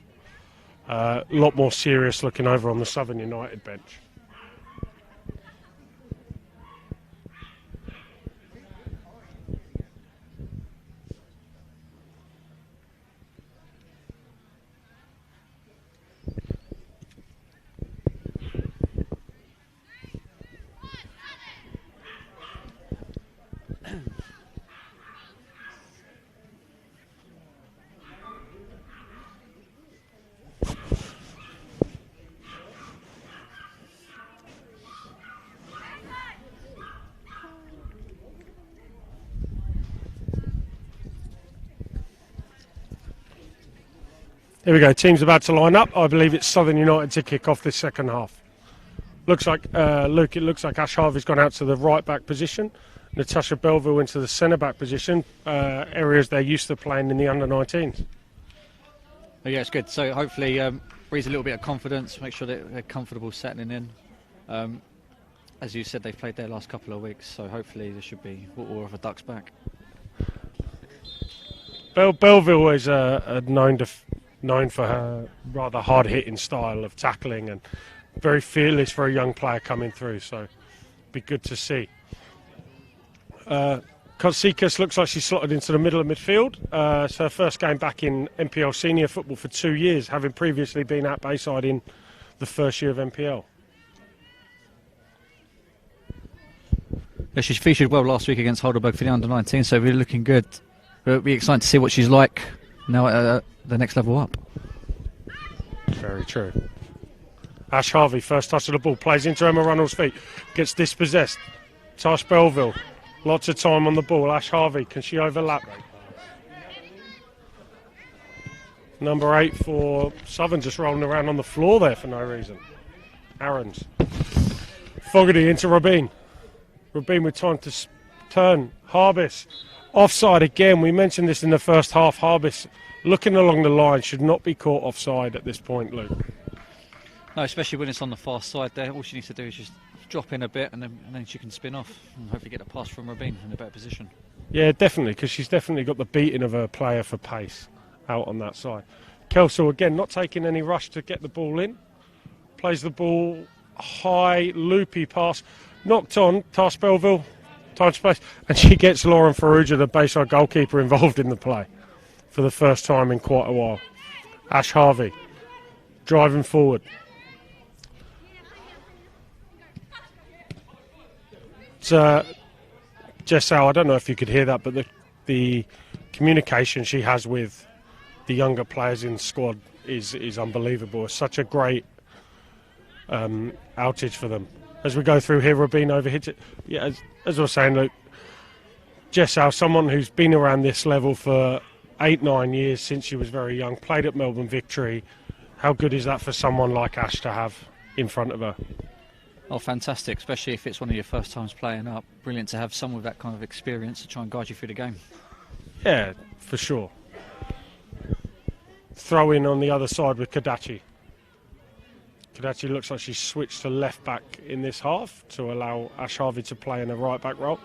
A lot more serious looking over on the Southern United bench. Here we go, team's about to line up. I believe it's Southern United to kick off this second half. Looks like, Luke, it looks like Ash Harvey's gone out to the right back position. Natasha Belleville into the centre back position, areas they're used to playing in the under-19s. Yeah, it's good. So hopefully breathe a little bit of confidence, make sure that they're comfortable settling in. As you said, they've played their last couple of weeks, so hopefully there should be all of a duck's back. Belleville is known for her rather hard-hitting style of tackling and very fearless for a young player coming through, so be good to see. Kotsikas looks like she's slotted into the middle of midfield. It's her first game back in NPL senior football for 2 years, having previously been at Bayside in the first year of NPL. Yeah, she featured well last week against Heidelberg for the under-19, so really looking good. It'll be exciting to see what she's like now at the next level up. Very true. Ash Harvey, first touch of the ball, plays into Emma Runnell's feet, gets dispossessed. Tash Belleville, lots of time on the ball. Ash Harvey, can she overlap? Number 8 for Southern, just rolling around on the floor there for no reason. Aarons. Fogarty into Rabin. Rabin with time to turn. Harbis. Offside again. We mentioned this in the first half. Harbis looking along the line, should not be caught offside at this point, Luke. No, especially when it's on the far side there. All she needs to do is just drop in a bit and then she can spin off and hopefully get a pass from Rabin in a better position. Yeah, definitely, because she's definitely got the beating of her player for pace out on that side. Kelso again not taking any rush to get the ball in. Plays the ball high, loopy pass. Knocked on, Tash Belleville, time space, and she gets Lauren Farrugia, the Bayside goalkeeper, involved in the play for the first time in quite a while. Ash Harvey driving forward. Jessel, I don't know if you could hear that, but the communication she has with the younger players in the squad is unbelievable. It's such a great outage for them. As we go through here, Rabin overhits it. Yeah, as I was saying, look, Jessel, someone who's been around this level for 8-9 years since she was very young, played at Melbourne Victory. How good is that for someone like Ash to have in front of her? Oh, fantastic, especially if it's one of your first times playing up. Brilliant to have someone with that kind of experience to try and guide you through the game. Yeah, for sure. Throw in on the other side with Kadachi. Kadachi looks like she's switched to left back in this half to allow Ash Harvey to play in a right back role.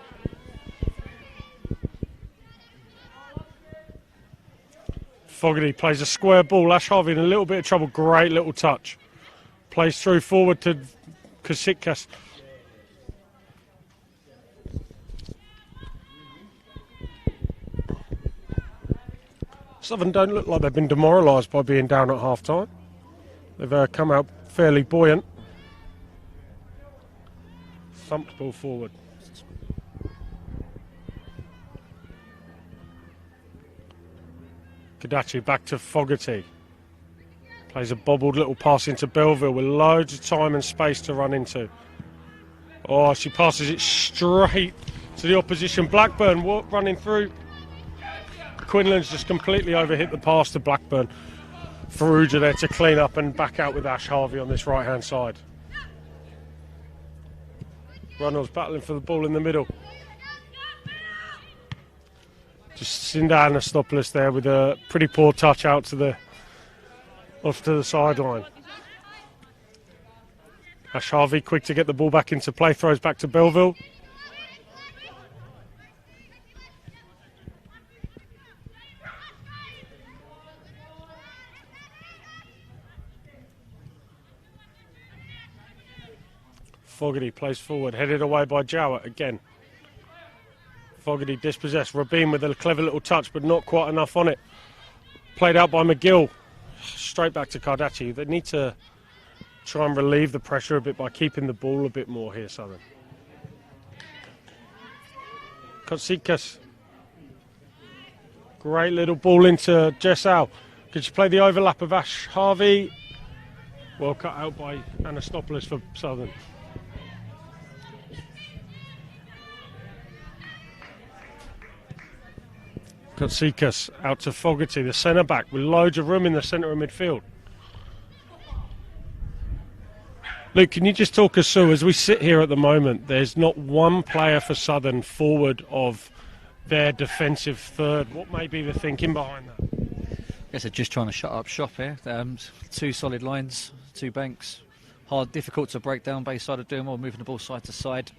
Fogarty plays a square ball. Ash Harvey in a little bit of trouble. Great little touch. Plays through forward to Kasitkas. Southern don't look like they've been demoralised by being down at half time. They've come out fairly buoyant. Thumped ball forward. Kadachi back to Fogarty. Plays a bobbled little pass into Belleville with loads of time and space to run into. Oh, she passes it straight to the opposition. Blackburn running through. Quinlan's just completely overhit the pass to Blackburn. Farouja there to clean up and back out with Ash Harvey on this right hand side. Runnels battling for the ball in the middle. Just Sinda Anastopoulos there with a pretty poor touch out to the off to the sideline. Ash Harvey quick to get the ball back into play, throws back to Belleville. Fogarty plays forward, headed away by Jowett again. Fogarty dispossessed. Rabin with a clever little touch, but not quite enough on it. Played out by McGill. Straight back to Kardachi. They need to try and relieve the pressure a bit by keeping the ball a bit more here, Southern. Kotsikas. Great little ball into Jessel. Could she play the overlap of Ash Harvey? Well cut out by Anastopoulos for Southern. Kotsikas out to Fogarty, the centre back, with loads of room in the centre of midfield. Luke, can you just talk us through, as we sit here at the moment, there's not one player for Southern forward of their defensive third. What may be the thinking behind that? I guess they're just trying to shut up shop here. Two solid lines, two banks. Hard, difficult to break down. Bayside are doing well, moving the ball side to side.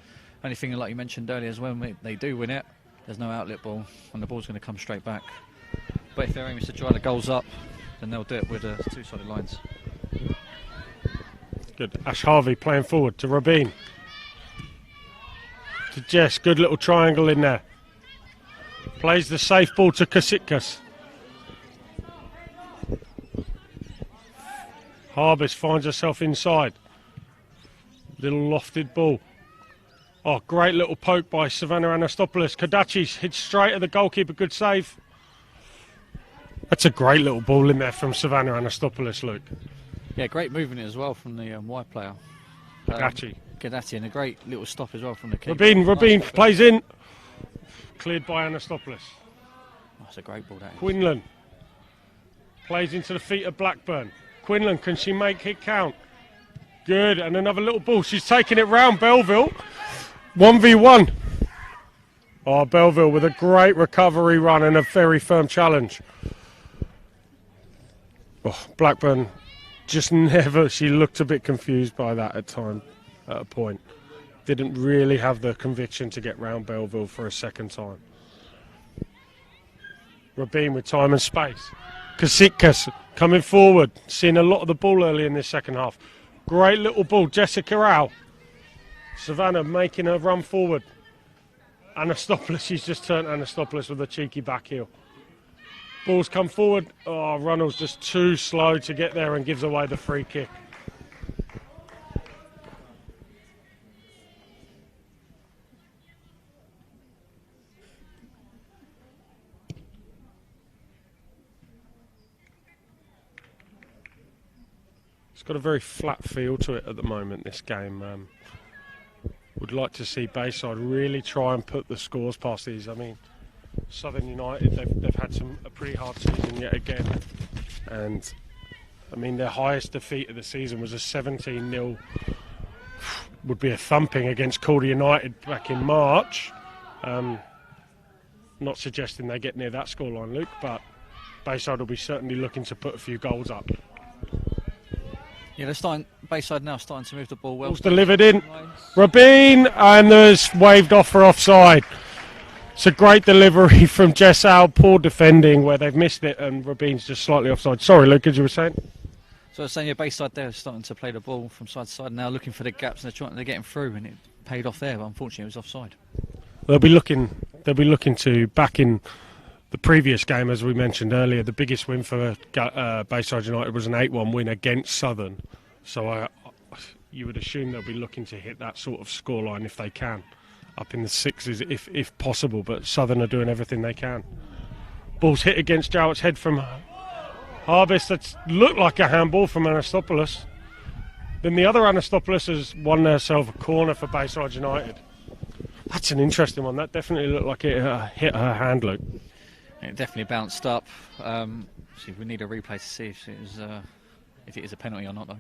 Only thing, like you mentioned earlier, is when they do win it, there's no outlet ball, and the ball's going to come straight back. But if their aim is to dry the goals up, then they'll do it with two solid lines. Good. Ash Harvey playing forward to Rabin. To Jess, good little triangle in there. Plays the safe ball to Kasitkas. Harbis finds herself inside. Little lofted ball. Oh, great little poke by Savannah Anastopoulos. Kadachi hits straight at the goalkeeper. Good save. That's a great little ball in there from Savannah Anastopoulos, Luke. Yeah, great movement as well from the wide player. Kadachi, and a great little stop as well from the keeper. Rabin plays in. Cleared by Anastopoulos. Oh, that's a great ball, that is. Quinlan plays into the feet of Blackburn. Quinlan, can she make it count? Good, and another little ball. She's taking it round Belleville. 1v1. Oh, Belleville with a great recovery run and a very firm challenge. Oh, Blackburn just never, she looked a bit confused by that at a point. Didn't really have the conviction to get round Belleville for a second time. Rabin with time and space. Kasitkas coming forward, seeing a lot of the ball early in this second half. Great little ball, Jessica Rao. Savannah making a run forward. Anastopoulos, she's just turned Anastopoulos with a cheeky back heel. Ball's come forward. Oh, Runnels just too slow to get there and gives away the free kick. It's got a very flat feel to it at the moment, this game. Would like to see Bayside really try and put the scores past these. I mean, Southern United, they've had a pretty hard season yet again. And, I mean, their highest defeat of the season was a 17-0, would be a thumping against Calder United back in March. Not suggesting they get near that scoreline, Luke, but Bayside will be certainly looking to put a few goals up. Yeah, Bayside now starting to move the ball well. Ball's delivered in. Rabin, and there's waved off for offside. It's a great delivery from Jessal, poor defending where they've missed it, and Rabin's just slightly offside. Sorry, Luke, as you were saying? So I was saying, yeah, Bayside there is starting to play the ball from side to side now, looking for the gaps, and they're getting through, and it paid off there, but unfortunately it was offside. They'll be looking to back in the previous game, as we mentioned earlier. The biggest win for Bayside United was an 8-1 win against Southern. So you would assume they'll be looking to hit that sort of scoreline if they can, up in the sixes if possible. But Southern are doing everything they can. Ball's hit against Jowett's head from Harvest. That's looked like a handball from Anastopoulos. Then the other Anastopoulos has won herself a corner for Bayside United. That's an interesting one. That definitely looked like it hit her hand, Luke. It definitely bounced up. See, we need a replay to see if it is a penalty or not, though.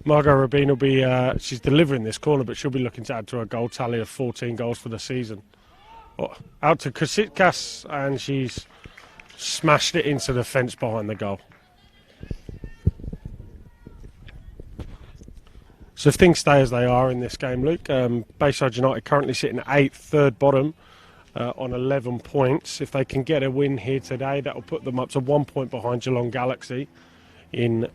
Margot Rabin will be, she's delivering this corner, but she'll be looking to add to her goal tally of 14 goals for the season. Out to Kositkas, and she's smashed it into the fence behind the goal. So if things stay as they are in this game, Luke, Bayside United currently sitting 8th, third bottom on 11 points. If they can get a win here today, that will put them up to 1 point behind Geelong Galaxy in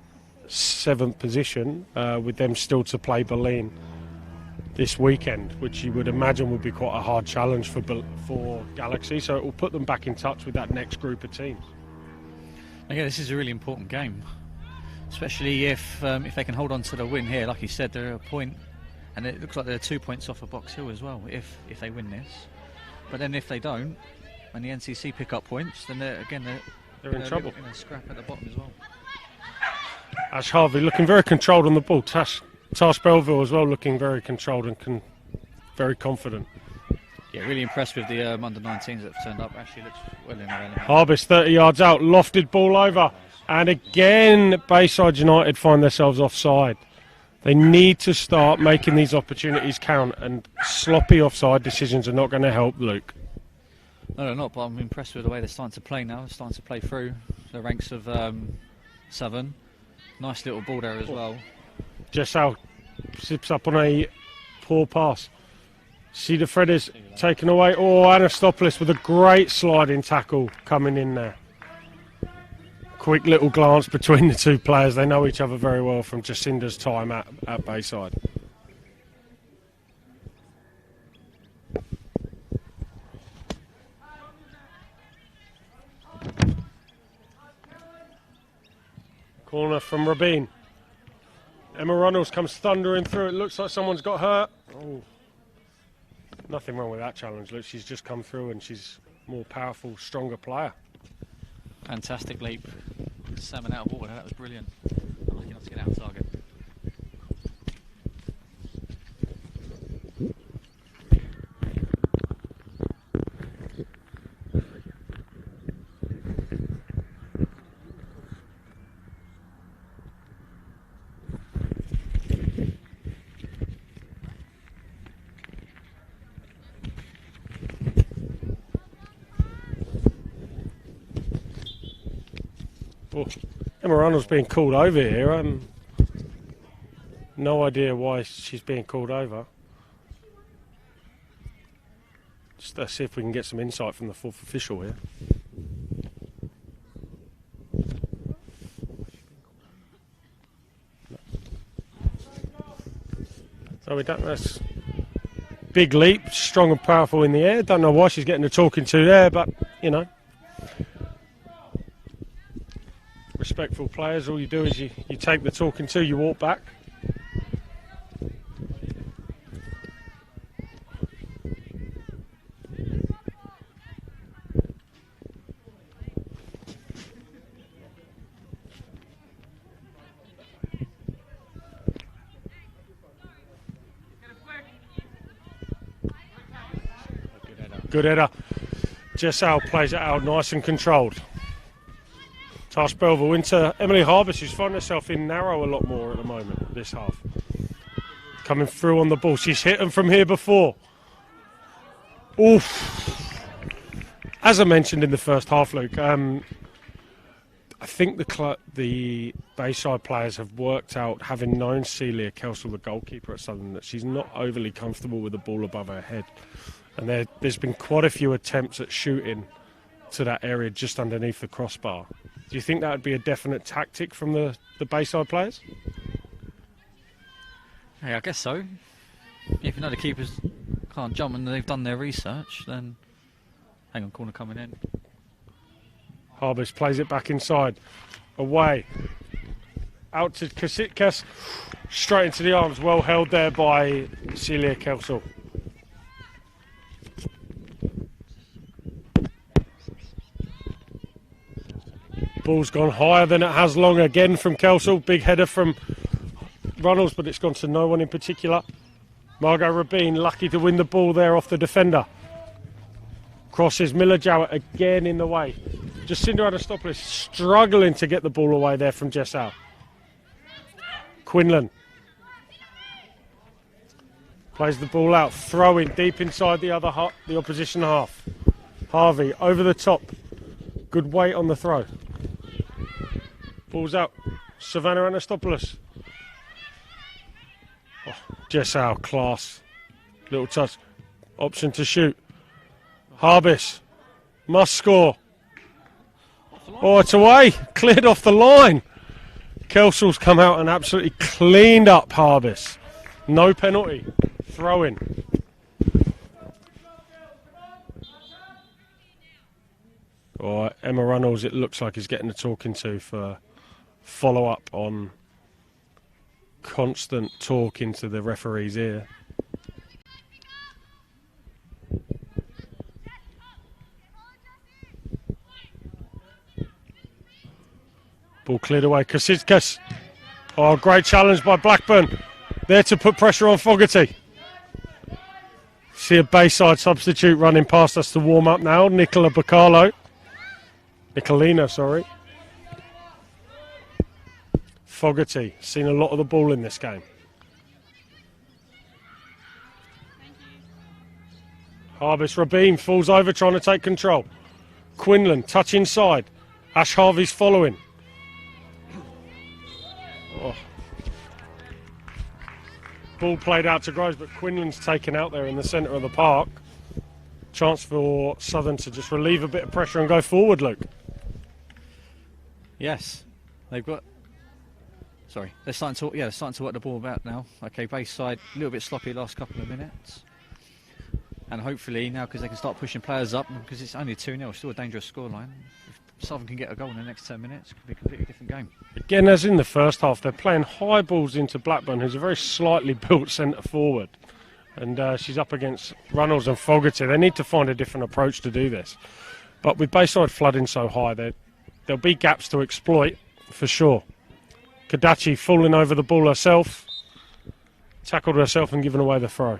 7th position, with them still to play Berlin this weekend, which you would imagine would be quite a hard challenge for Galaxy. So it will put them back in touch with that next group of teams. Yeah, this is a really important game, especially if they can hold on to the win here. Like you said, they're a point, and it looks like they're 2 points off of Box Hill as well. If they win this, but then if they don't, and the NCC pick up points, then they're in trouble. In a scrap at the bottom as well. Ash Harvey looking very controlled on the ball. Tash Belleville as well looking very controlled and very confident. Yeah, really impressed with the under-19s that have turned up. Actually looks well in there. Harvest 30 yards out, lofted ball over. And again, Bayside United find themselves offside. They need to start making these opportunities count, and sloppy offside decisions are not going to help, Luke. No, they're not, but I'm impressed with the way they're starting to play now. They're starting to play through the ranks of Southern. Nice little ball there as well. Jessal sips up on a poor pass. Cedar Fred is taken away. Oh, Anastopoulos with a great sliding tackle coming in there. Quick little glance between the two players. They know each other very well from Jacinda's time at Bayside. Corner from Rabin. Emma Runnels comes thundering through. It looks like someone's got hurt. Oh. Nothing wrong with that challenge. Look, she's just come through and she's a more powerful, stronger player. Fantastic leap. Salmon out of water. That was brilliant. Lucky enough to get out of target. Oh, Emma Runnels being called over here. No idea why she's being called over. Just see if we can get some insight from the fourth official here. So we don't. That's big leap, strong and powerful in the air. Don't know why she's getting the talking to there, but you know, respectful players. All you do is you take the talking to, you walk back. Good header. Jessal plays it out nice and controlled. Tash Belleville into Emily Harbis, who's finding herself in narrow a lot more at the moment this half. Coming through on the ball. She's hit them from here before. Oof. As I mentioned in the first half, Luke, I think the Bayside players have worked out, having known Celia Kelsall, the goalkeeper at Southern, that she's not overly comfortable with the ball above her head. And there's been quite a few attempts at shooting to that area just underneath the crossbar. Do you think that would be a definite tactic from the Bayside players? Hey, I guess so. If you know the keepers can't jump and they've done their research, then... Hang on, corner coming in. Harbis plays it back inside. Away. Out to Kasitkas. Straight into the arms. Well held there by Celia Kelsall. Ball's gone higher than it has long again from Kelsall. Big header from Runnels, but it's gone to no one in particular. Margot Rabin lucky to win the ball there off the defender. Crosses Miller Jowett again in the way. Jacinda Anastopoulos struggling to get the ball away there from Jessal. Quinlan plays the ball out, throwing deep inside the opposition half. Harvey over the top. Good weight on the throw. Ball's out. Savannah Anastopoulos. Oh, Jessal, class. Little touch. Option to shoot. Harbis. Must score. Oh, it's away. Cleared off the line. Kelsall's come out and absolutely cleaned up Harbis. No penalty. Throw in. Oh, Emma Runnels, it looks like, is getting the talking to for follow-up on constant talk into the referee's ear. Ball cleared away. Kasitskas. Oh, great challenge by Blackburn. There to put pressure on Fogarty. See a Bayside substitute running past us to warm up now. Nicolina, sorry. Fogarty, seen a lot of the ball in this game. Harbis Rabin falls over trying to take control. Quinlan, touch inside. Ash Harvey's following. Oh. Ball played out to Groves, but Quinlan's taken out there in the centre of the park. Chance for Southern to just relieve a bit of pressure and go forward, Luke. Yes, they've got... Sorry, they're starting to work the ball about now. Okay, Bayside, a little bit sloppy last couple of minutes. And hopefully now, because they can start pushing players up, because it's only 2-0, still a dangerous scoreline. If Southern can get a goal in the next 10 minutes, it could be a completely different game. Again, as in the first half, they're playing high balls into Blackburn, who's a very slightly built centre forward. And she's up against Runnels and Fogarty. They need to find a different approach to do this. But with Bayside flooding so high, there'll be gaps to exploit, for sure. Kadachi falling over the ball herself, tackled herself and given away the throw.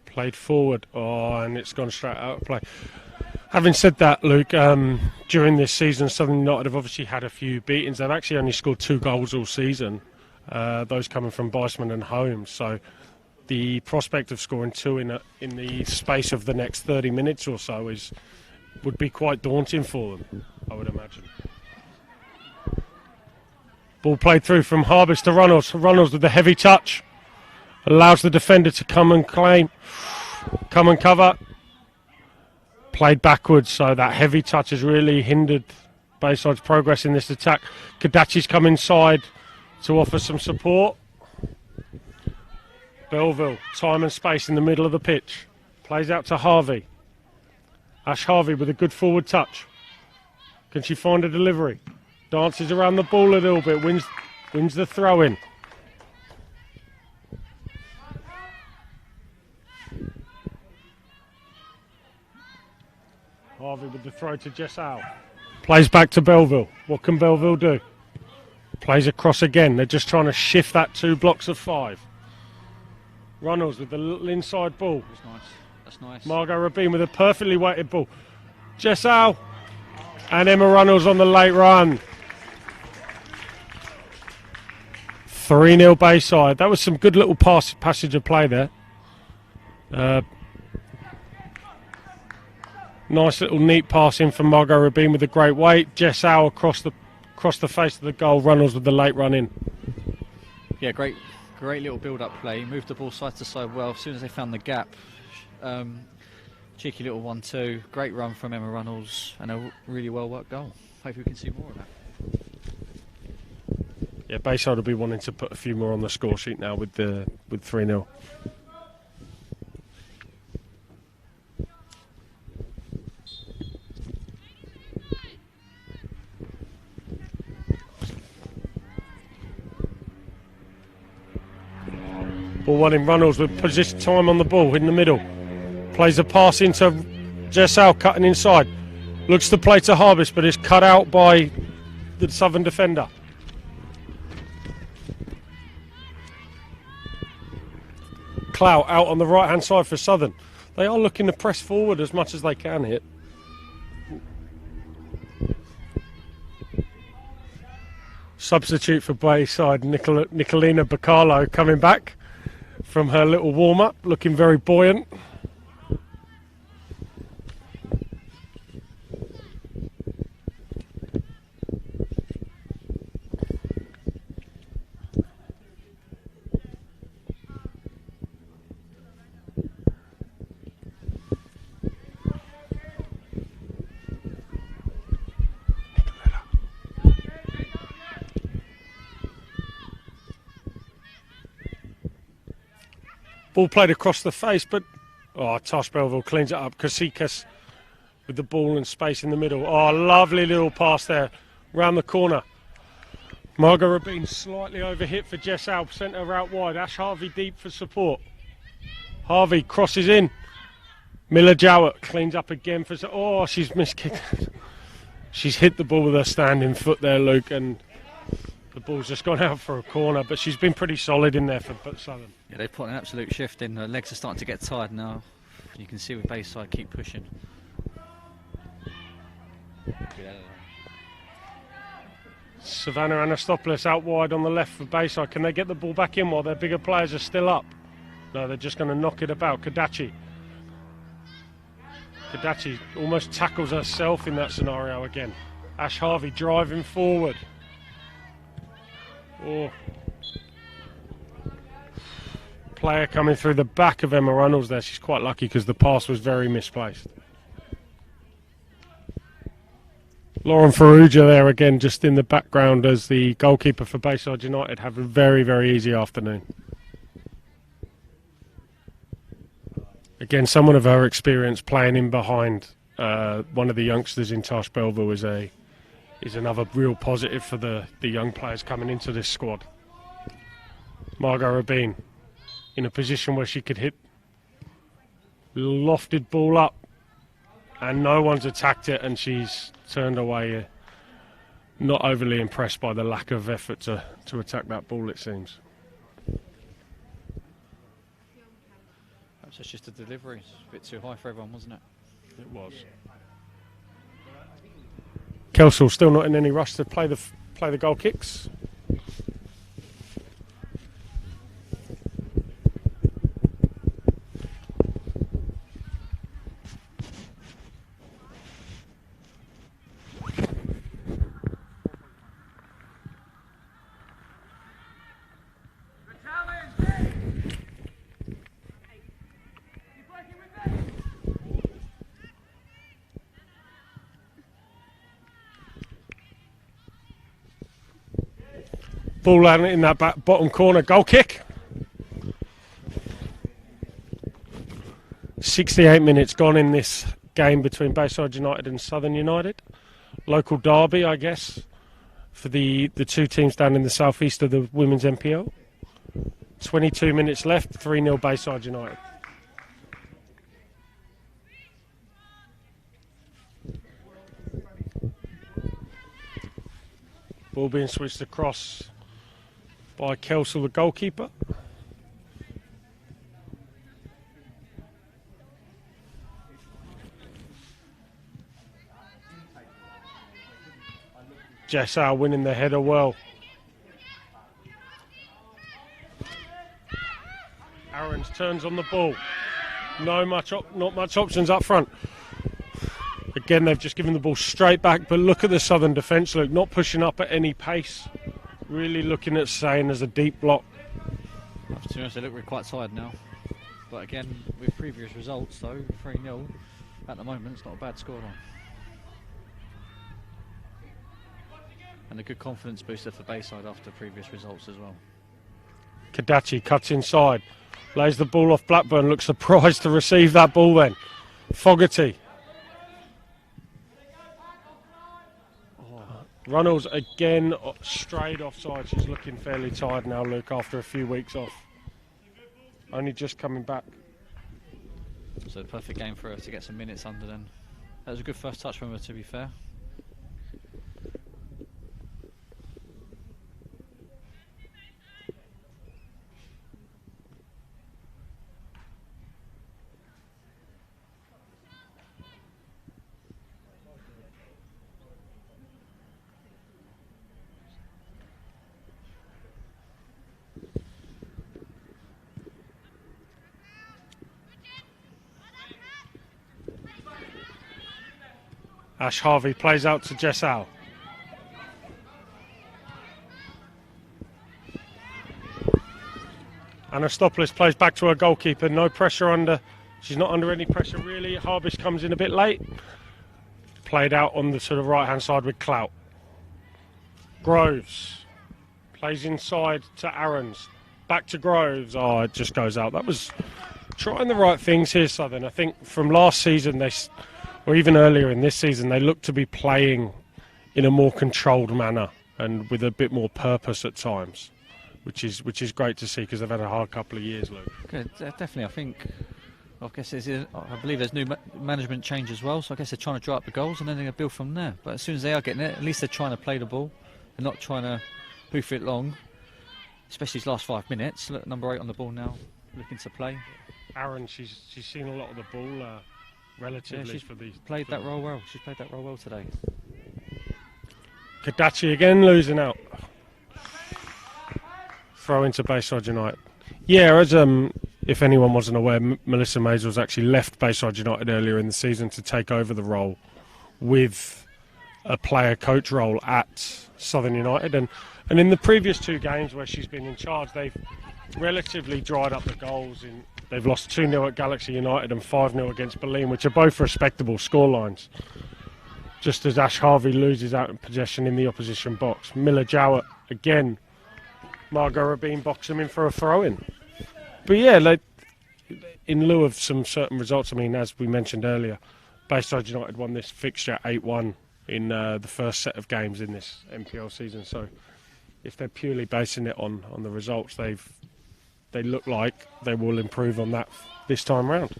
Played forward, and it's gone straight out of play. Having said that, Luke, during this season, Southern United have obviously had a few beatings. They've actually only scored 2 goals all season, those coming from Biceman and Holmes. So the prospect of scoring 2 in the space of the next 30 minutes or so would be quite daunting for them, I would imagine. Ball played through from Harbis to Runnels. Runnels with the heavy touch. Allows the defender to come and cover. Played backwards, so that heavy touch has really hindered Bayside's progress in this attack. Kadachi's come inside to offer some support. Belleville, time and space in the middle of the pitch. Plays out to Harvey. Ash Harvey with a good forward touch. Can she find a delivery? Dances around the ball a little bit, wins the throw in. Harvey with the throw to Jessal. Plays back to Belleville. What can Belleville do? Plays across again. They're just trying to shift that 2 blocks of 5. Runnels with the little inside ball. That's nice. That's nice. Margot Rabin with a perfectly weighted ball. Jessal and Emma Runnels on the late run. 3-0 Bayside. That was some good little passage of play there. Nice little neat pass in from Margot Rabin with a great weight. Jessal across the face of the goal. Runnels with the late run in. Yeah, great little build-up play. Moved the ball side to side well. As soon as they found the gap, cheeky little 1-2. Great run from Emma Runnels and a really well-worked goal. Hope we can see more of that. Yeah, Bayside will be wanting to put a few more on the score sheet now with 3-0. Ball one in Runnels with position time on the ball in the middle. Plays a pass into Jessal cutting inside. Looks to play to Harbis, but is cut out by the Southern defender. Clout out on the right hand side for Southern. They are looking to press forward as much as they can here. Substitute for Bayside, Nicolina Bacalo coming back from her little warm-up, looking very buoyant. Ball played across the face, but Tosh Belleville cleans it up. Kasikas with the ball and space in the middle. Oh, lovely little pass there, round the corner. Margot Rabin slightly overhit for Jessal, sent her out wide. Ash Harvey deep for support. Harvey crosses in. Miller Jowett cleans up again for. Oh, she's miskicked. She's hit the ball with her standing foot there, Luke, and the ball's just gone out for a corner, but she's been pretty solid in there for Southern. Yeah, they've put an absolute shift in. Their legs are starting to get tired now. You can see with Bayside keep pushing. Savannah Anastopoulos out wide on the left for Bayside. Can they get the ball back in while their bigger players are still up? No, they're just going to knock it about. Kadachi almost tackles herself in that scenario again. Ash Harvey driving forward. Oh. Player coming through the back of Emma Runnels there. She's quite lucky because the pass was very misplaced. Lauren Farrugia there again, just in the background as the goalkeeper for Bayside United have a very, very easy afternoon. Again, someone of her experience playing in behind one of the youngsters in Tosh Belleville is another real positive for the young players coming into this squad. Margot Rabin in a position where she could hit, lofted ball up, and no one's attacked it, and she's turned away. Not overly impressed by the lack of effort to attack that ball, it seems. Perhaps it's just a delivery. It's a bit too high for everyone, wasn't it? It was. Kelsall still not in any rush to play the goal kicks. Ball out in that bottom corner. Goal kick. 68 minutes gone in this game between Bayside United and Southern United. Local derby, I guess, for the two teams down in the southeast of the women's NPL. 22 minutes left, 3-0 Bayside United. Ball being switched across by Kelsall, the goalkeeper. Jessau winning the header well. Aarons turns on the ball. Not much options up front. Again, they've just given the ball straight back, but look at the Southern defence, look, not pushing up at any pace. Really looking at saying as a deep block. To be honest, they look quite tired now. But again, with previous results though, 3-0, at the moment it's not a bad scoreline. And a good confidence booster for Bayside after previous results as well. Kadachi cuts inside, lays the ball off Blackburn, looks surprised to receive that ball then. Fogarty. Runnels again straight offside. She's looking fairly tired now, Luke, after a few weeks off. Only just coming back. So the perfect game for her to get some minutes under then. That was a good first touch from her, to be fair. Ash Harvey plays out to Jessau. Anastopoulos plays back to her goalkeeper. No pressure under. She's not under any pressure really. Harbish comes in a bit late. Played out on the sort of right hand side with Clout. Groves plays inside to Aarons. Back to Groves. Oh, it just goes out. That was trying the right things here, Southern. I think from last season or even earlier in this season, they look to be playing in a more controlled manner and with a bit more purpose at times, which is great to see because they've had a hard couple of years, Luke. Good, definitely. I believe there's new management change as well, so I guess they're trying to draw up the goals and then they're going to build from there. But as soon as they are getting it, at least they're trying to play the ball. They're not trying to hoof it long, especially these last 5 minutes. Look, number 8 on the ball now, looking to play. Aaron, she's seen a lot of the ball. Relatively, she's for these. Played that role well. She's played that role well today. Kadachi again losing out. Throw into Bayside United. Yeah, as if anyone wasn't aware, Melissa Maisels actually left Bayside United earlier in the season to take over the role with a player coach role at Southern United, and in the previous 2 games where she's been in charge, they've relatively dried up the goals. They've lost 2-0 at Galaxy United and 5-0 against Berlin, which are both respectable scorelines. Just as Ash Harvey loses out in possession in the opposition box. Miller Jowett again. Margot Rabin box them in for a throw-in. But yeah, in lieu of some certain results, I mean, as we mentioned earlier, Bayside United won this fixture 8-1 in the first set of games in this NPL season. So if they're purely basing it on the results, they look like they will improve on that this time round.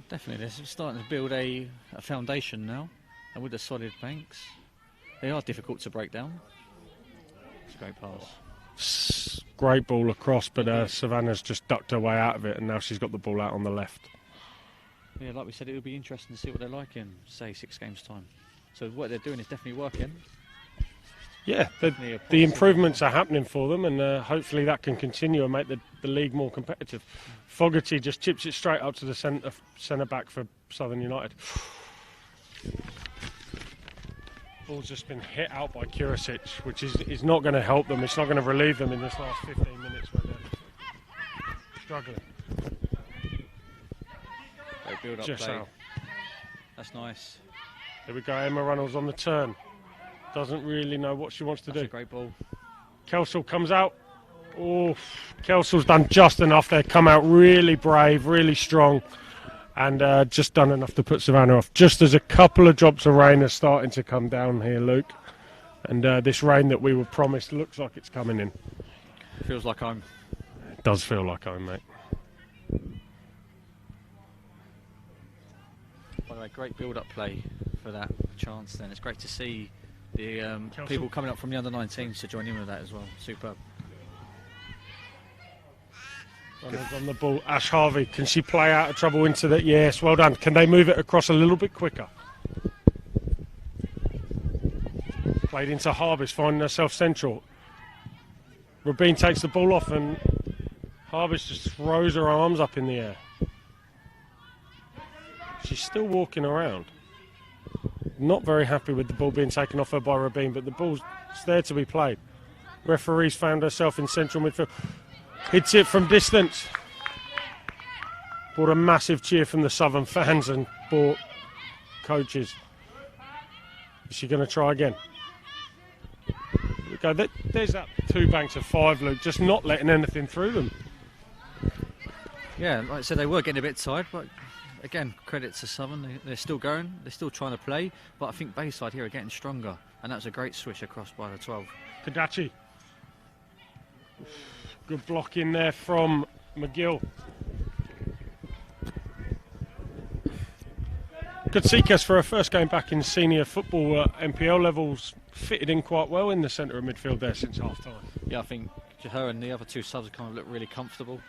Definitely, they're starting to build a foundation now, and with the solid banks, they are difficult to break down. It's a great pass. Great ball across, but Savannah's just ducked her way out of it, and now she's got the ball out on the left. Yeah, like we said, it would be interesting to see what they're like in, say, 6 games' time. So what they're doing is definitely working. Yeah, the improvements are happening for them, and hopefully that can continue and make the league more competitive. Fogarty just chips it straight up to the centre back for Southern United. Ball's just been hit out by Kurasic, which is not going to help them. It's not going to relieve them in this last 15 minutes where they're struggling. They build up Just play. out. That's nice. There we go. Emma Runnels on the turn. Doesn't really know what she wants to That's do. a great ball. Kelsall comes out. Oh, Kelsall's done just enough there. Come out really brave, really strong, and just done enough to put Savannah off. Just as a couple of drops of rain are starting to come down here, Luke. And this rain that we were promised looks like it's coming in. Feels like home. It does feel like home, mate. By the way, great build-up play for that chance then. It's great to see the people coming up from the under-19s to join in with that as well. Superb. Runners on the ball. Ash Harvey, can she play out of trouble into that? Yes, well done. Can they move it across a little bit quicker? Played into Harbis, finding herself central. Rabin takes the ball off and Harbis just throws her arms up in the air. She's still walking around. Not very happy with the ball being taken off her by Rabin, but the ball's there to be played. Referee's found herself in central midfield. Hits it from distance. Brought a massive cheer from the Southern fans and brought coaches. Is she going to try again? Go. There's that 2 banks of 5, Luke, just not letting anything through them. Yeah, like I said, they were getting a bit tired, but again, credit to Southern. They're still going, they're still trying to play, but I think Bayside here are getting stronger, and that's a great switch across by the 12. Kadachi. Good block in there from McGill. Kutsikas, for her first game back in senior football at NPL levels, fitted in quite well in the centre of midfield there since half-time. Yeah, I think her and the other 2 subs kind of look really comfortable.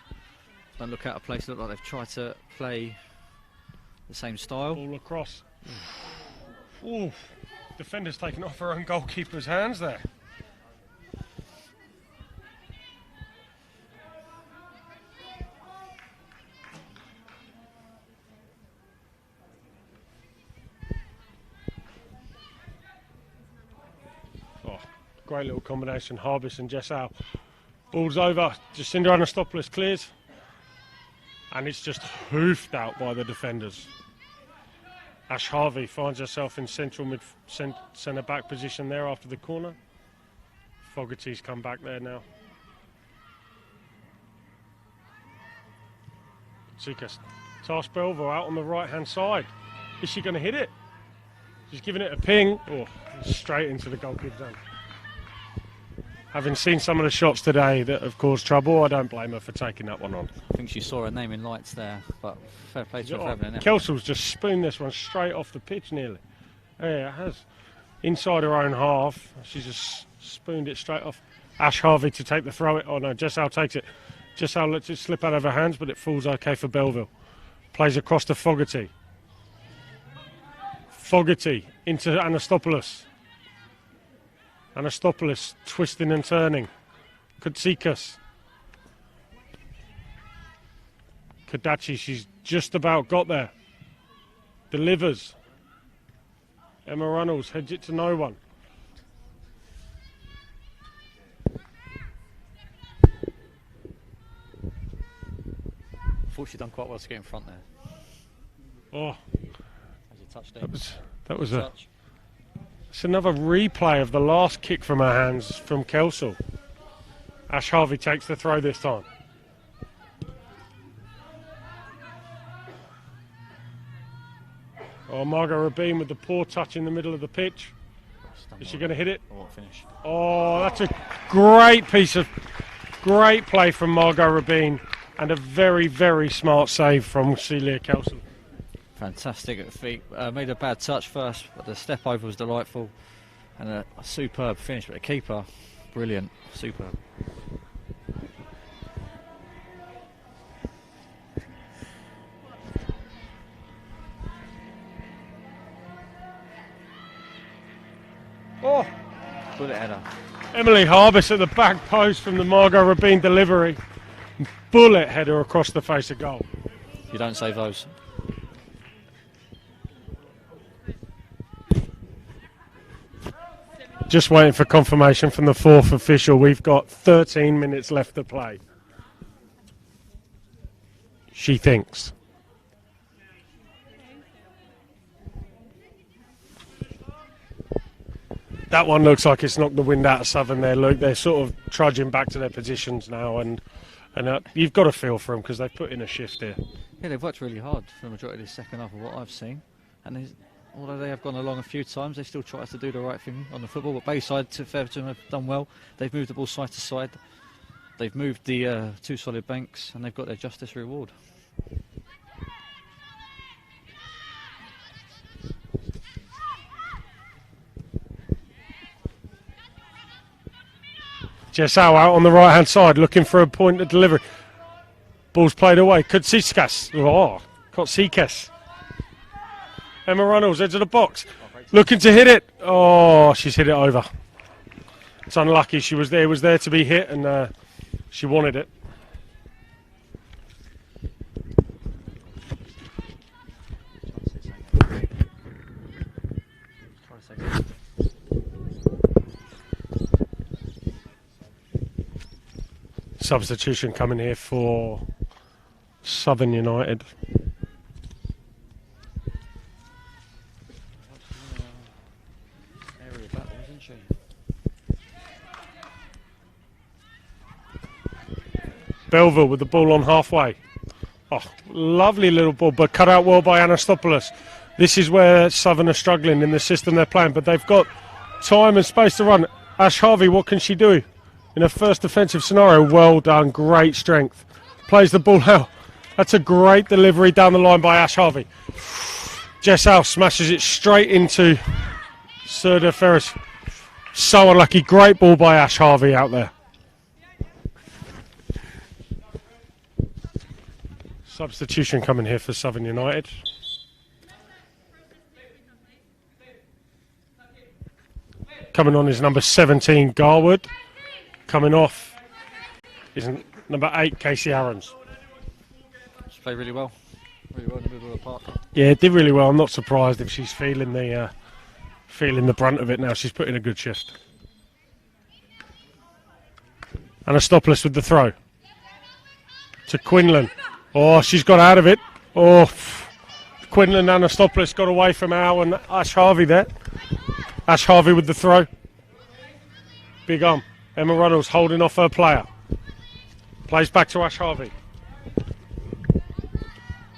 Don't look out of place, look like they've tried to play the same style. Ball across. Ooh, defender's taken off her own goalkeeper's hands there. Great little combination, Harbis and Jessau. Ball's over, Jacinda Anastopoulos clears. And it's just hoofed out by the defenders. Ash Harvey finds herself in central centre-back position there after the corner. Fogarty's come back there now. Tsikas. Task Belville out on the right-hand side. Is she going to hit it? She's giving it a ping. Oh, straight into the goalkeeper's hand. Having seen some of the shots today that have caused trouble, I don't blame her for taking that one on. I think she saw her name in lights there, but fair play to her. Kelsall's just spooned this one straight off the pitch nearly. Yeah, it has. Inside her own half, she's just spooned it straight off. Ash Harvey to take the throw. Oh no, Jessau takes it. Jessau lets it slip out of her hands, but it falls okay for Belleville. Plays across to Fogarty. Fogarty into Anastopoulos. Anastopoulos twisting and turning. Kutsikas. Kadachi, she's just about got there. Delivers. Emma Runnels heads it to no one. Thought she'd done quite well to get in front there. Oh, that was a. touch. It's another replay of the last kick from her hands from Kelsall. Ash Harvey takes the throw this time. Oh, Margot Rabin with the poor touch in the middle of the pitch. Is she going to hit it? Finish. Oh, that's a great great play from Margot Rabin and a very, very smart save from Celia Kelsall. Fantastic at the feet. Made a bad touch first, but the step over was delightful. And a superb finish, but the keeper, brilliant, superb. Oh, Bullet header. Emily Harbis at the back post from the Margot Rabin delivery. Bullet header across the face of goal. You don't save those. Just waiting for confirmation from the 4th official. We've got 13 minutes left to play. She thinks. That one looks like it's knocked the wind out of Southern there, Luke. They're sort of trudging back to their positions now, and you've got to feel for them because they've put in a shift here. Yeah, they've worked really hard for the majority of the second half of what I've seen. And although they have gone along a few times, they still try to do the right thing on the football. But Bayside, to fair to them, have done well. They've moved the ball side to side. They've moved the two solid banks, and they've got their justice reward. Jessau out on the right-hand side, looking for a point of delivery. Ball's played away. Kotsikas. Oh, Kotsikas. Emma Runnels, edge of the box. Looking to hit it. Oh, she's hit it over. It's unlucky. She was there to be hit, and she wanted it. Substitution coming here for Southern United. Belleville with the ball on halfway. Oh, lovely little ball, but cut out well by Anastopoulos. This is where Southern are struggling in the system they're playing, but they've got time and space to run. Ash Harvey, what can she do? In her first defensive scenario, well done, great strength. Plays the ball out. That's a great delivery down the line by Ash Harvey. Jessau smashes it straight into Serda Ferris. So unlucky, great ball by Ash Harvey out there. Substitution coming here for Southern United. Coming on is number 17, Garwood. Coming off is number 8, Casey Aarons. She played really well. Really well in the middle of the park. Yeah, did really well. I'm not surprised if she's feeling the brunt of it now. She's put in a good shift. Anastopoulos with the throw. To Quinlan. Oh, she's got out of it. Oh, Quinlan Anastopoulos got away from Al and Ash Harvey there. Ash Harvey with the throw. Big arm. Emma Runnels holding off her player. Plays back to Ash Harvey.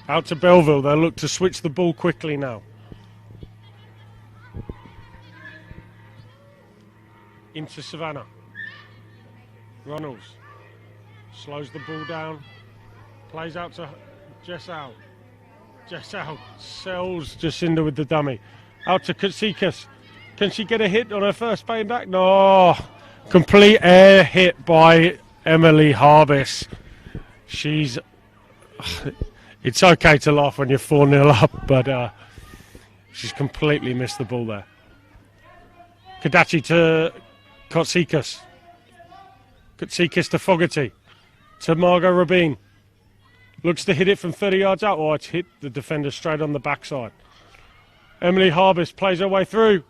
Out to Belleville. They'll look to switch the ball quickly now. Into Savannah. Runnels slows the ball down. Plays out to Jessau. Jessau sells Jacinda with the dummy. Out to Kotsikas. Can she get a hit on her first paying back? No. Complete air hit by Emily Harbis. It's okay to laugh when you're 4-0 up, but she's completely missed the ball there. Kadachi to Kotsikas. Kotsikas to Fogarty. To Margot Rabin. Looks to hit it from 30 yards out. Oh, it's hit the defender straight on the backside. Emily Harbis plays her way through.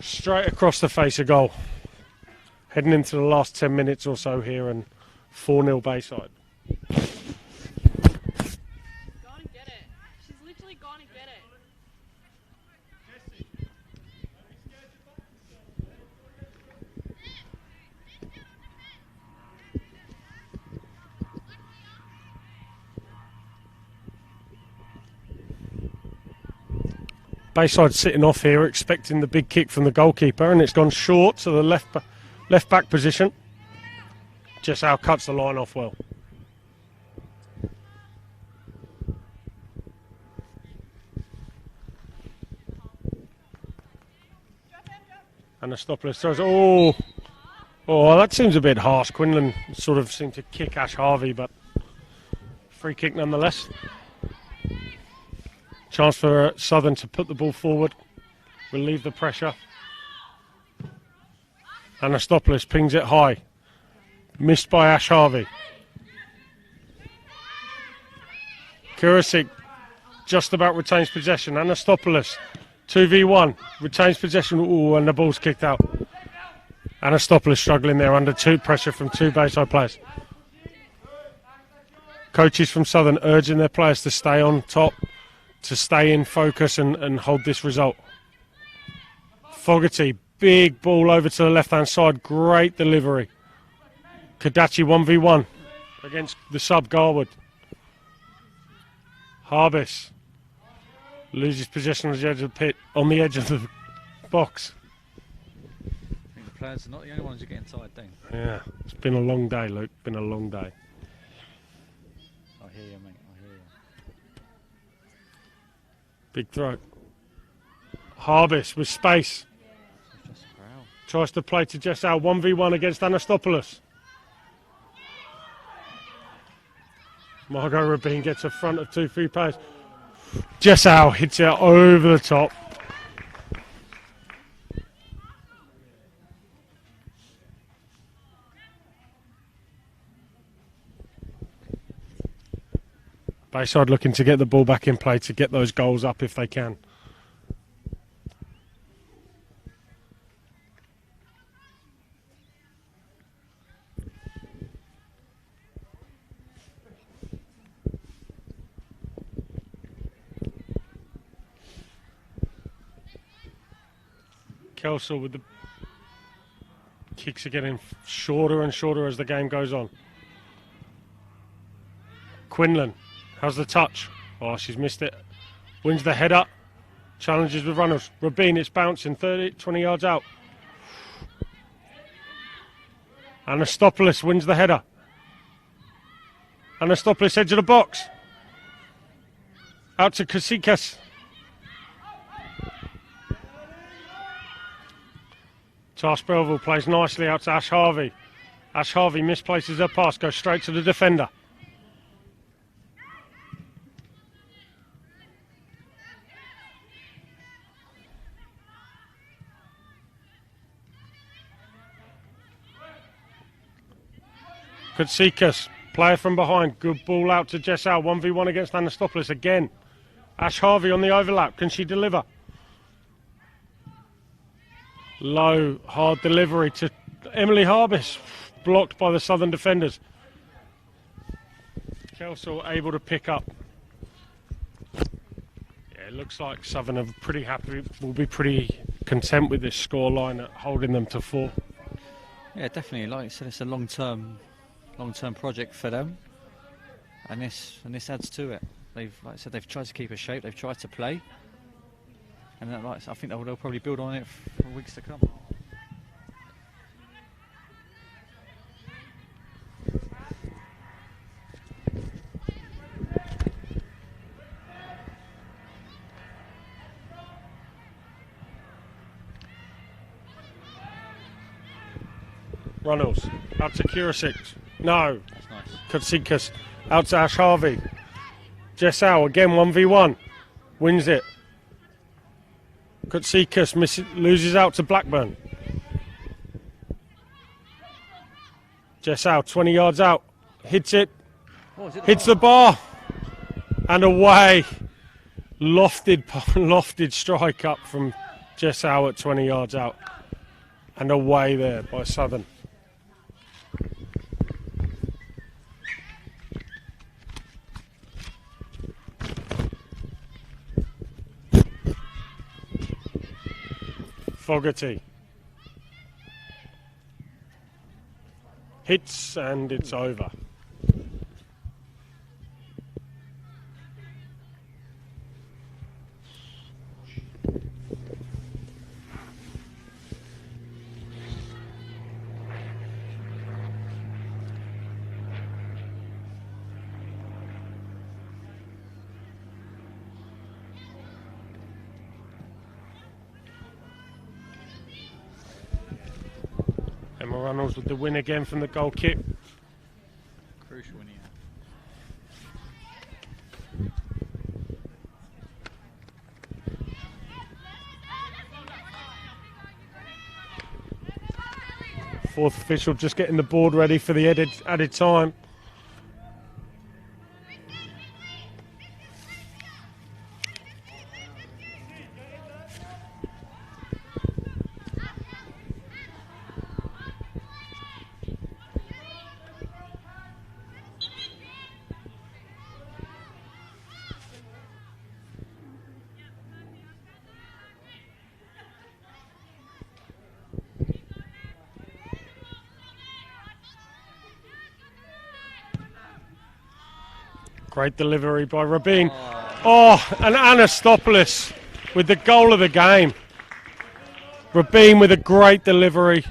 Straight across the face of goal. Heading into the last 10 minutes or so here, and 4-0 Bayside. Gone and get it. She's literally gone and get it. Bayside sitting off here, expecting the big kick from the goalkeeper, and it's gone short to the left back position. Jessau cuts the line off well. Anastopoulos throws. Oh, that seems a bit harsh. Quinlan sort of seemed to kick Ash Harvey, but free kick nonetheless. Chance for Southern to put the ball forward, relieve the pressure. Anastopoulos pings it high. Missed by Ash Harvey. Kurasic just about retains possession. Anastopoulos, 2v1, retains possession. Ooh, and the ball's kicked out. Anastopoulos struggling there under pressure from two Bayside players. Coaches from Southern urging their players to stay on top, to stay in focus and hold this result. Fogarty big ball over to the left-hand side. Great delivery. Kadachi 1v1 against the sub Garwood. Harbis loses possession on the edge of the pit, on the edge of the box. I think the players are not the only ones who are getting tired, Dean. Yeah, it's been a long day, Luke. Been a long day. I hear you, mate. I hear you. Big throw. Harbis with space. It's just a growl. Tries to play to Jessau. 1v1 against Anastopoulos. Margot Rabin gets a front of 2 free players. Jessau hits it over the top. Bayside looking to get the ball back in play to get those goals up if they can. Kelso with the kicks are getting shorter and shorter as the game goes on. Quinlan, how's the touch? Oh, she's missed it. Wins the header. Challenges with runners. Rabin, it's bouncing 20 yards out. Anastopoulos wins the header. Anastopoulos edge of the box. Out to Kasikas. Task Belleville plays nicely out to Ash Harvey. Ash Harvey misplaces her pass, goes straight to the defender. Kutsikas, player from behind, good ball out to Jessau, 1v1 against Anastopoulos again. Ash Harvey on the overlap, can she deliver? Low, hard delivery to Emily Harbis, blocked by the Southern defenders. Kelso able to pick up. Yeah, it looks like Southern are pretty happy, will be pretty content with this scoreline at holding them to 4. Yeah, definitely. Like I said, it's a long-term project for them, and this adds to it. Like I said, they've tried to keep a shape, they've tried to play. And I think they'll probably build on it for weeks to come. Runnels, out to Kurasic. No. That's nice. Kutsikas, out to Ash Harvey. Jessau, again 1v1. Wins it. Kutsikas loses out to Blackburn. Jessau, 20 yards out. Hits it. Hits the bar. And away. Lofted strike up from Jessau at 20 yards out. And away there by Southern. Fogarty hits and it's over. Emma Runnels with the win again from the goal kick. Crucial in here. Fourth official just getting the board ready for the added time. Great delivery by Rabin. Oh, and Anastopoulos with the goal of the game. Rabin with a great delivery.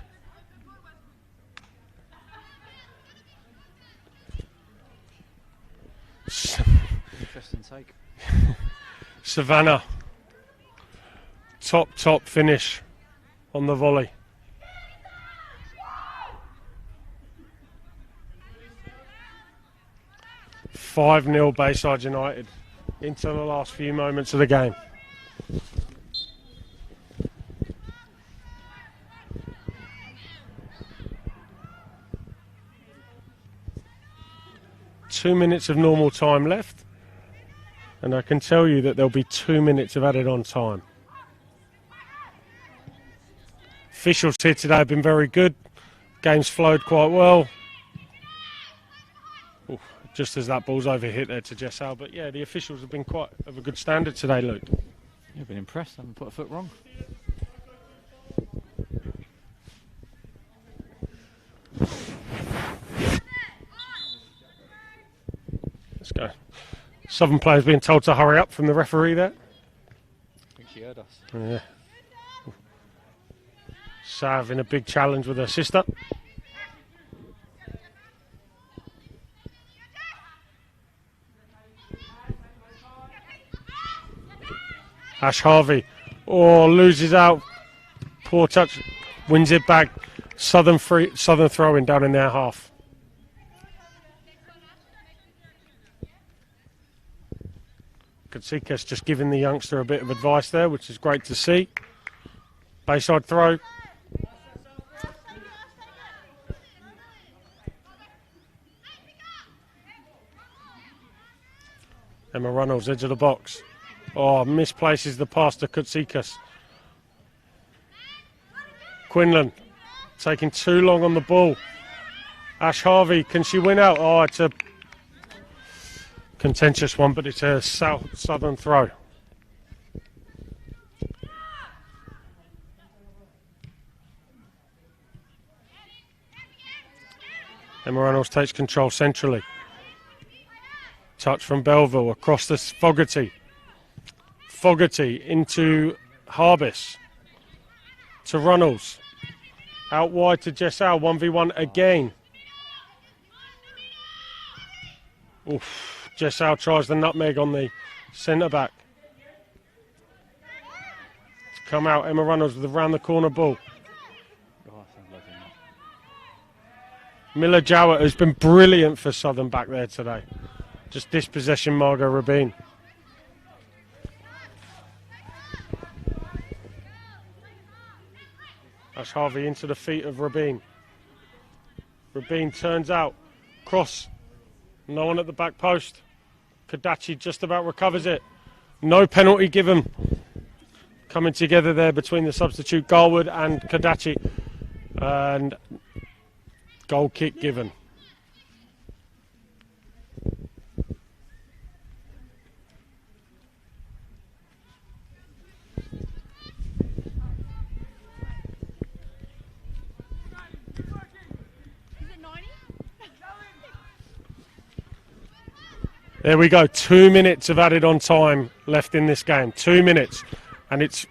Interesting take. Savannah. Top finish on the volley. "5-0 Bayside United into the last few moments of the game. Two minutes of normal time left, and I can tell you that there'll be 2 minutes of added on time. Officials here today have been very good. Game's flowed quite well. Ooh, just as that ball's over hit there to Jessal, but yeah, the officials have been quite of a good standard today, Luke. You've been impressed. I haven't put a foot wrong. Let's go. Southern players being told to hurry up from the referee there. I think she heard us. Yeah. Sav in a big challenge with her sister. Ash Harvey. Oh, loses out. Poor touch. Wins it back. Southern throw-in down in their half. Katsikas just giving the youngster a bit of advice there, which is great to see. Bayside throw. Emma Runnels, edge of the box. Oh, misplaces the pass to Katsikas. Quinlan taking too long on the ball. Ash Harvey, can she win out? Oh, it's a contentious one, but it's a southern throw. Emma Reynolds takes control centrally. Touch from Belleville across this Fogarty. Fogarty into Harbis. To Runnels. Out wide to Jessal, 1v1 again. Oof, Jessal tries the nutmeg on the centre-back. To come out, Emma Runnels with the round-the-corner ball. Miller Jowett, who's been brilliant for Southern back there today. Just dispossession Margot Rabin. Ash Harvey into the feet of Rabin. Rabin turns out. Cross. No one at the back post. Kadachi just about recovers it. No penalty given. Coming together there between the substitute Garwood and Kadachi. And goal kick given. There we go, 2 minutes of added on time left in this game. 2 minutes. And it's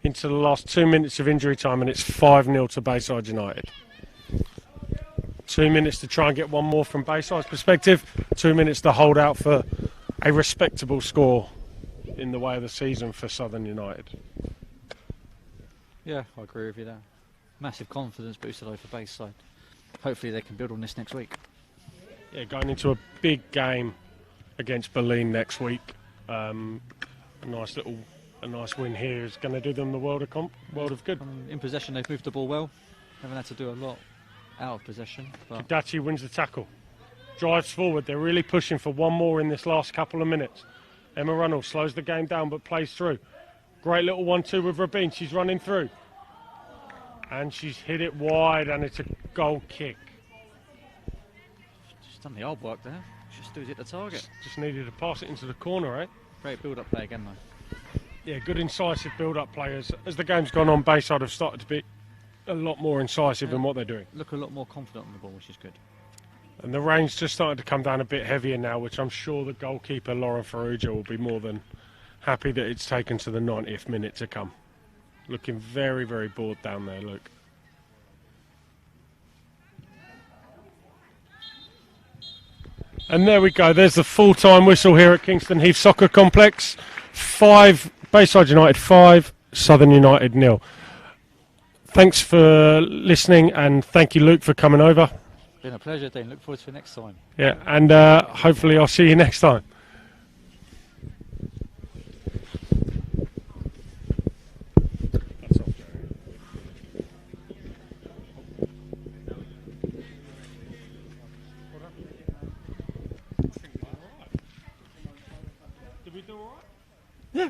into the last 2 minutes of injury time, and it's 5-0 to Bayside United. 2 minutes to try and get one more from Bayside's perspective. 2 minutes to hold out for a respectable score in the way of the season for Southern United. Yeah, I agree with you there. Massive confidence booster though for Bayside. Hopefully they can build on this next week. Yeah, going into a big game against Berlin next week. A nice win here is going to do them the world of good. In possession, they've moved the ball well. Haven't had to do a lot out of possession. But Dachi wins the tackle. Drives forward. They're really pushing for one more in this last couple of minutes. Emma Runnels slows the game down but plays through. Great little 1-2 with Rabin. She's running through. And she's hit it wide, and it's a goal kick. she's done the hard work there. Just do hit the target. Just needed to pass it into the corner, eh? Great build-up play again, though. Yeah, good incisive build-up players. As the game's gone on, Bayside have started to be a lot more incisive in what they're doing. Look a lot more confident on the ball, which is good. And the rain's just starting to come down a bit heavier now, which I'm sure the goalkeeper, Lauren Farrugia, will be more than happy that it's taken to the 90th minute to come. Looking very, very bored down there, Luke. And there we go. There's the full-time whistle here at Kingston Heath Soccer Complex. 5, Bayside United 5, Southern United 0. Thanks for listening, and thank you, Luke, for coming over. Been a pleasure, Dean. Look forward to it next time. Yeah, and hopefully I'll see you next time. Did we do all right? Yeah.